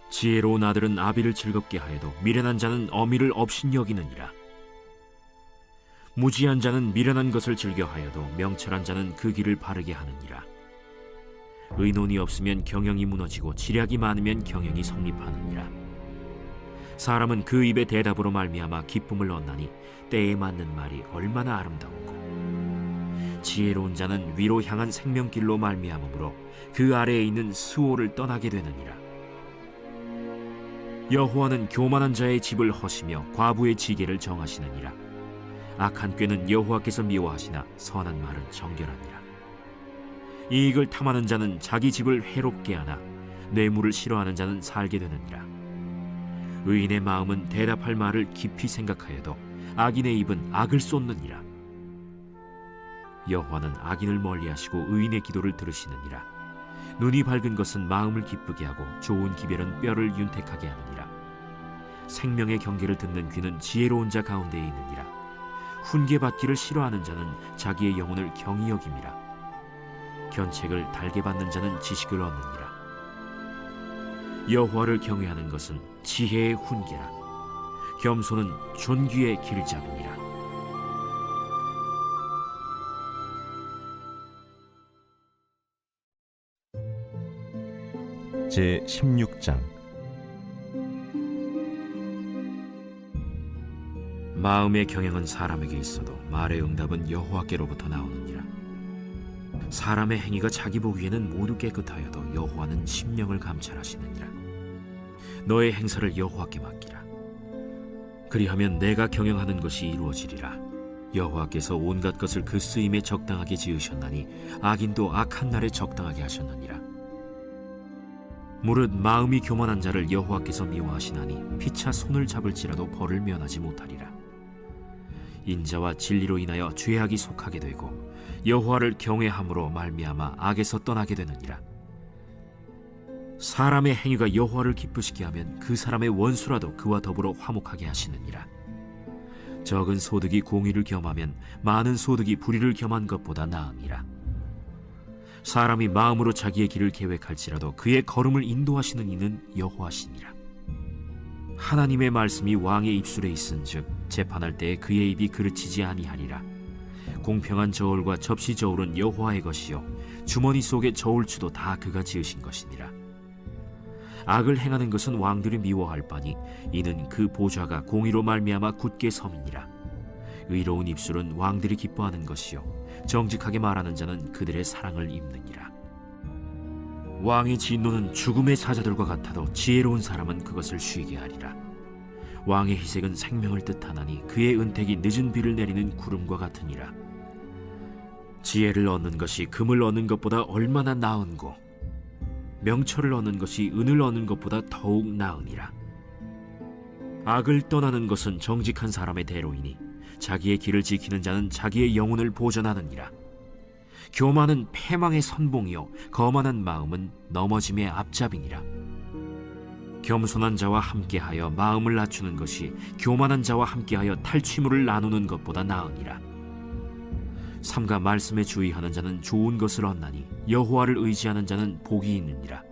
지혜로운 아들은 아비를 즐겁게 하여도 미련한 자는 어미를 업신여기느니라. 무지한 자는 미련한 것을 즐겨하여도 명철한 자는 그 길을 바르게 하느니라. 의논이 없으면 경영이 무너지고 지략이 많으면 경영이 성립하느니라. 사람은 그 입의 대답으로 말미암아 기쁨을 얻나니 때에 맞는 말이 얼마나 아름다운고. 지혜로운 자는 위로 향한 생명길로 말미암으므로 그 아래에 있는 수호를 떠나게 되느니라. 여호와는 교만한 자의 집을 허시며 과부의 지계를 정하시느니라. 악한 꾀는 여호와께서 미워하시나 선한 말은 정결하니라. 이익을 탐하는 자는 자기 집을 해롭게 하나 뇌물을 싫어하는 자는 살게 되느니라. 의인의 마음은 대답할 말을 깊이 생각하여도 악인의 입은 악을 쏟느니라. 여호와는 악인을 멀리하시고 의인의 기도를 들으시느니라. 눈이 밝은 것은 마음을 기쁘게 하고 좋은 기별은 뼈를 윤택하게 하느니라. 생명의 경계를 듣는 귀는 지혜로운 자 가운데에 있느니라. 훈계받기를 싫어하는 자는 자기의 영혼을 경히 여김이라. 견책을 달게 받는 자는 지식을 얻느니라. 여호와를 경외하는 것은 지혜의 훈계라. 겸손은 존귀의 길잡이니라. 제 16장. 마음의 경영은 사람에게 있어도 말의 응답은 여호와께로부터 나오느니라. 사람의 행위가 자기 보기에는 모두 깨끗하여도 여호와는 심령을 감찰하시느니라. 너의 행사를 여호와께 맡기라. 그리하면 내가 경영하는 것이 이루어지리라. 여호와께서 온갖 것을 그 쓰임에 적당하게 지으셨나니 악인도 악한 날에 적당하게 하셨느니라. 무릇 마음이 교만한 자를 여호와께서 미워하시나니 피차 손을 잡을지라도 벌을 면하지 못하리라. 인자와 진리로 인하여 죄악이 속하게 되고 여호와를 경외함으로 말미암아 악에서 떠나게 되느니라. 사람의 행위가 여호와를 기쁘시게 하면 그 사람의 원수라도 그와 더불어 화목하게 하시느니라. 적은 소득이 공의를 겸하면 많은 소득이 불의를 겸한 것보다 나으니라. 사람이 마음으로 자기의 길을 계획할지라도 그의 걸음을 인도하시는 이는 여호와시니라. 하나님의 말씀이 왕의 입술에 있은즉 재판할 때에 그의 입이 그르치지 아니하리라. 공평한 저울과 접시 저울은 여호와의 것이요 주머니 속의 저울추도 다 그가 지으신 것이니라. 악을 행하는 것은 왕들이 미워할 바니 이는 그 보좌가 공의로 말미암아 굳게 섬이니라. 의로운 입술은 왕들이 기뻐하는 것이요 정직하게 말하는 자는 그들의 사랑을 입느니라. 왕의 진노는 죽음의 사자들과 같아도 지혜로운 사람은 그것을 쉬게 하리라. 왕의 희색은 생명을 뜻하나니 그의 은택이 늦은 비를 내리는 구름과 같으니라. 지혜를 얻는 것이 금을 얻는 것보다 얼마나 나은고 명철을 얻는 것이 은을 얻는 것보다 더욱 나으니라. 악을 떠나는 것은 정직한 사람의 대로이니 자기의 길을 지키는 자는 자기의 영혼을 보전하느니라. 교만은 패망의 선봉이요 거만한 마음은 넘어짐의 앞잡이니라. 겸손한 자와 함께하여 마음을 낮추는 것이 교만한 자와 함께하여 탈취물을 나누는 것보다 나으니라. 삼가 말씀에 주의하는 자는 좋은 것을 얻나니 여호와를 의지하는 자는 복이 있느니라.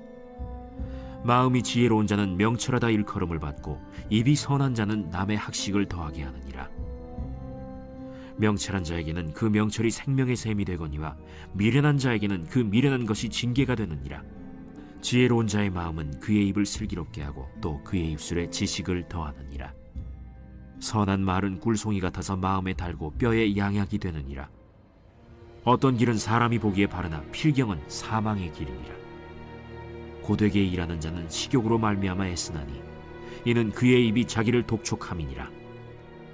마음이 지혜로운 자는 명철하다 일컬음을 받고 입이 선한 자는 남의 학식을 더하게 하느니라. 명철한 자에게는 그 명철이 생명의 샘이 되거니와 미련한 자에게는 그 미련한 것이 징계가 되느니라. 지혜로운 자의 마음은 그의 입을 슬기롭게 하고 또 그의 입술에 지식을 더하느니라. 선한 말은 꿀송이 같아서 마음에 달고 뼈에 양약이 되느니라. 어떤 길은 사람이 보기에 바르나 필경은 사망의 길이니라. 고되게 일하는 자는 식욕으로 말미암아 애쓰나니 이는 그의 입이 자기를 독촉함이니라.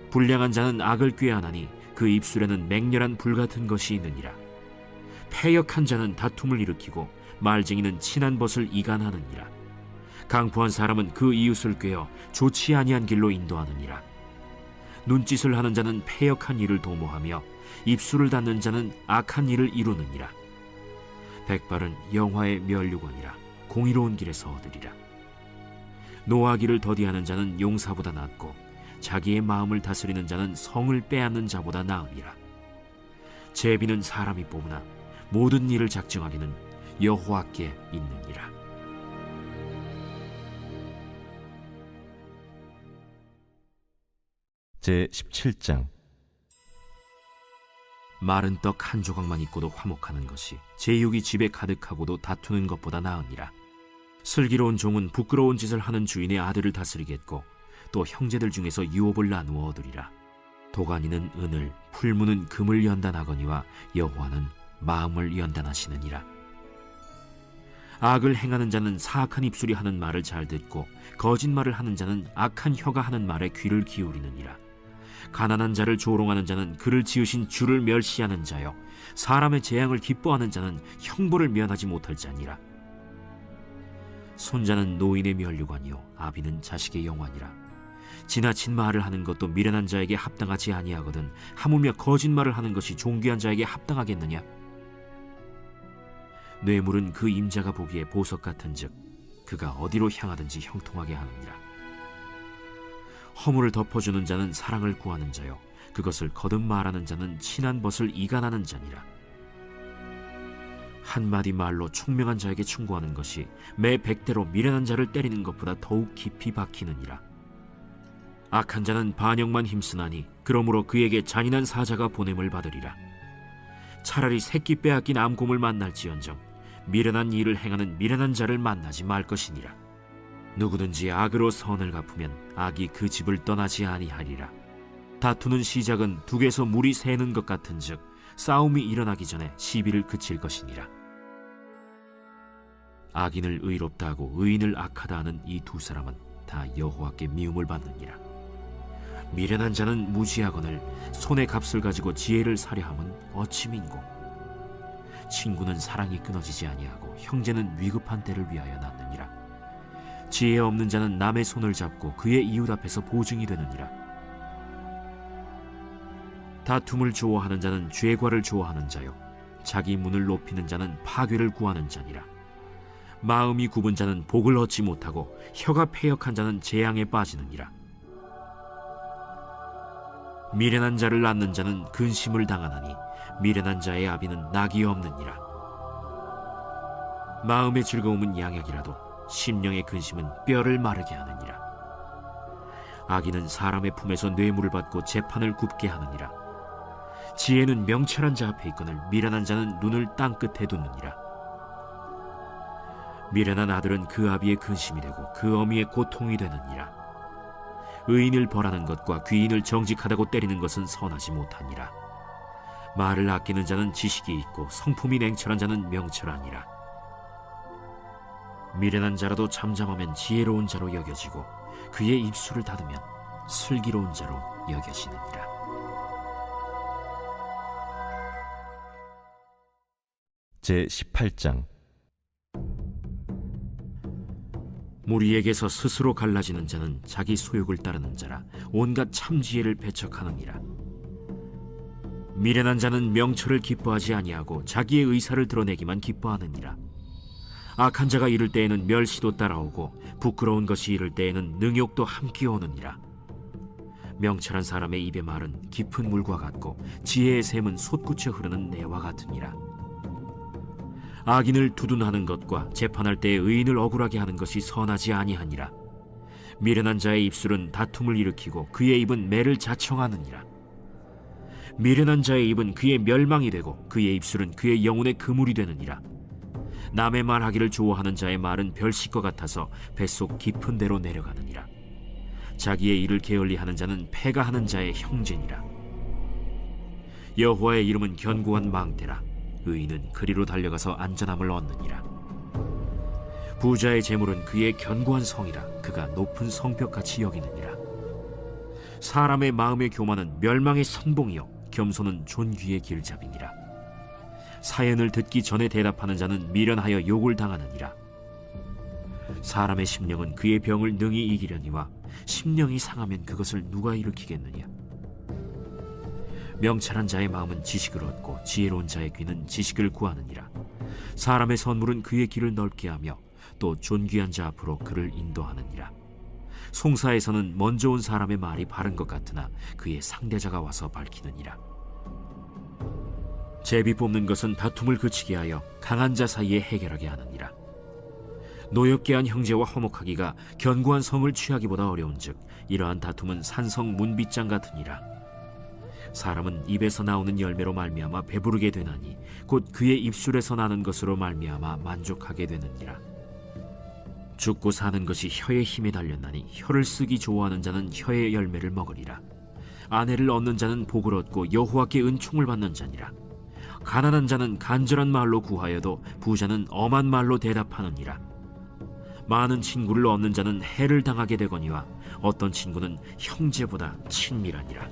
불량한 자는 악을 꾀하나니 그 입술에는 맹렬한 불 같은 것이 있느니라. 패역한 자는 다툼을 일으키고 말쟁이는 친한 벗을 이간하느니라. 강포한 사람은 그 이웃을 꾀어 좋지 아니한 길로 인도하느니라. 눈짓을 하는 자는 패역한 일을 도모하며 입술을 닫는 자는 악한 일을 이루느니라. 백발은 영화의 면류관이라 공의로운 길에서 얻으리라. 노하기를 더디하는 자는 용사보다 낫고 자기의 마음을 다스리는 자는 성을 빼앗는 자보다 나으니라. 제비는 사람이 뽑으나 모든 일을 작정하기는 여호와께 있느니라. 제 17장. 마른 떡 한 조각만 있고도 화목하는 것이 제육이 집에 가득하고도 다투는 것보다 나으니라. 슬기로운 종은 부끄러운 짓을 하는 주인의 아들을 다스리겠고 또 형제들 중에서 유업을 나누어 얻으리라. 도가니는 은을, 풀무는 금을 연단하거니와 여호와는 마음을 연단하시느니라. 악을 행하는 자는 사악한 입술이 하는 말을 잘 듣고 거짓말을 하는 자는 악한 혀가 하는 말에 귀를 기울이느니라. 가난한 자를 조롱하는 자는 그를 지으신 주를 멸시하는 자요 사람의 재앙을 기뻐하는 자는 형벌을 면하지 못할 자니라. 손자는 노인의 면류관이요 아비는 자식의 영환이라. 지나친 말을 하는 것도 미련한 자에게 합당하지 아니하거든 하물며 거짓말을 하는 것이 존귀한 자에게 합당하겠느냐. 뇌물은 그 임자가 보기에 보석 같은즉 그가 어디로 향하든지 형통하게 하느니라. 허물을 덮어주는 자는 사랑을 구하는 자요 그것을 거듭 말하는 자는 친한 벗을 이간하는 자니라. 한마디 말로 총명한 자에게 충고하는 것이 매 100대로 미련한 자를 때리는 것보다 더욱 깊이 박히느니라. 악한 자는 반역만 힘쓰나니 그러므로 그에게 잔인한 사자가 보냄을 받으리라. 차라리 새끼 빼앗긴 암곰을 만날지언정 미련한 일을 행하는 미련한 자를 만나지 말 것이니라. 누구든지 악으로 선을 갚으면 악이 그 집을 떠나지 아니하리라. 다투는 시작은 둑에서 물이 새는 것 같은즉 싸움이 일어나기 전에 시비를 그칠 것이니라. 악인을 의롭다 하고 의인을 악하다 하는 이 두 사람은 다 여호와께 미움을 받느니라. 미련한 자는 무지하거늘 손의 값을 가지고 지혜를 사려함은 어찌 민고. 친구는 사랑이 끊어지지 아니하고 형제는 위급한 때를 위하여 낳느니라. 지혜 없는 자는 남의 손을 잡고 그의 이웃 앞에서 보증이 되느니라. 다툼을 좋아하는 자는 죄과를 좋아하는 자요 자기 문을 높이는 자는 파괴를 구하는 자니라. 마음이 굽은 자는 복을 얻지 못하고 혀가 패역한 자는 재앙에 빠지느니라. 미련한 자를 낳는 자는 근심을 당하나니 미련한 자의 아비는 낙이 없느니라. 마음의 즐거움은 양약이라도 심령의 근심은 뼈를 마르게 하느니라. 악인은 사람의 품에서 뇌물을 받고 재판을 굽게 하느니라. 지혜는 명철한 자 앞에 있거늘 미련한 자는 눈을 땅끝에 두느니라. 미련한 아들은 그 아비의 근심이 되고 그 어미의 고통이 되느니라. 의인을 벌하는 것과 귀인을 정직하다고 때리는 것은 선하지 못하니라. 말을 아끼는 자는 지식이 있고 성품이 냉철한 자는 명철하니라. 미련한 자라도 잠잠하면 지혜로운 자로 여겨지고 그의 입술을 닫으면 슬기로운 자로 여겨지느니라. 제 18장. 무리에게서 스스로 갈라지는 자는 자기 소욕을 따르는 자라 온갖 참지혜를 배척하느니라. 미련한 자는 명철을 기뻐하지 아니하고 자기의 의사를 드러내기만 기뻐하느니라. 악한 자가 이를 때에는 멸시도 따라오고 부끄러운 것이 이를 때에는 능욕도 함께 오느니라. 명철한 사람의 입의 말은 깊은 물과 같고 지혜의 샘은 솟구쳐 흐르는 내와 같으니라. 악인을 두둔하는 것과 재판할 때에 의인을 억울하게 하는 것이 선하지 아니하니라. 미련한 자의 입술은 다툼을 일으키고 그의 입은 매를 자청하느니라. 미련한 자의 입은 그의 멸망이 되고 그의 입술은 그의 영혼의 그물이 되느니라. 남의 말하기를 좋아하는 자의 말은 별식과 같아서 뱃속 깊은 데로 내려가느니라. 자기의 일을 게을리하는 자는 패가하는 자의 형제니라. 여호와의 이름은 견고한 망대라. 의인은 그리로 달려가서 안전함을 얻느니라. 부자의 재물은 그의 견고한 성이라. 그가 높은 성벽같이 여기느니라. 사람의 마음의 교만은 멸망의 선봉이요 겸손은 존귀의 길잡이니라. 사연을 듣기 전에 대답하는 자는 미련하여 욕을 당하느니라. 사람의 심령은 그의 병을 능히 이기려니와 심령이 상하면 그것을 누가 일으키겠느냐. 명철한 자의 마음은 지식을 얻고 지혜로운 자의 귀는 지식을 구하느니라. 사람의 선물은 그의 길을 넓게 하며 또 존귀한 자 앞으로 그를 인도하느니라. 송사에서는 먼저 온 사람의 말이 바른 것 같으나 그의 상대자가 와서 밝히느니라. 제비 뽑는 것은 다툼을 그치게 하여 강한 자 사이에 해결하게 하느니라. 노엽게 한 형제와 화목하기가 견고한 성을 취하기보다 어려운즉 이러한 다툼은 산성 문빗장 같으니라. 사람은 입에서 나오는 열매로 말미암아 배부르게 되나니 곧 그의 입술에서 나는 것으로 말미암아 만족하게 되느니라. 죽고 사는 것이 혀의 힘에 달렸나니 혀를 쓰기 좋아하는 자는 혀의 열매를 먹으리라. 아내를 얻는 자는 복을 얻고 여호와께 은총을 받는 자니라. 가난한 자는 간절한 말로 구하여도 부자는 엄한 말로 대답하느니라. 많은 친구를 얻는 자는 해를 당하게 되거니와 어떤 친구는 형제보다 친밀하니라.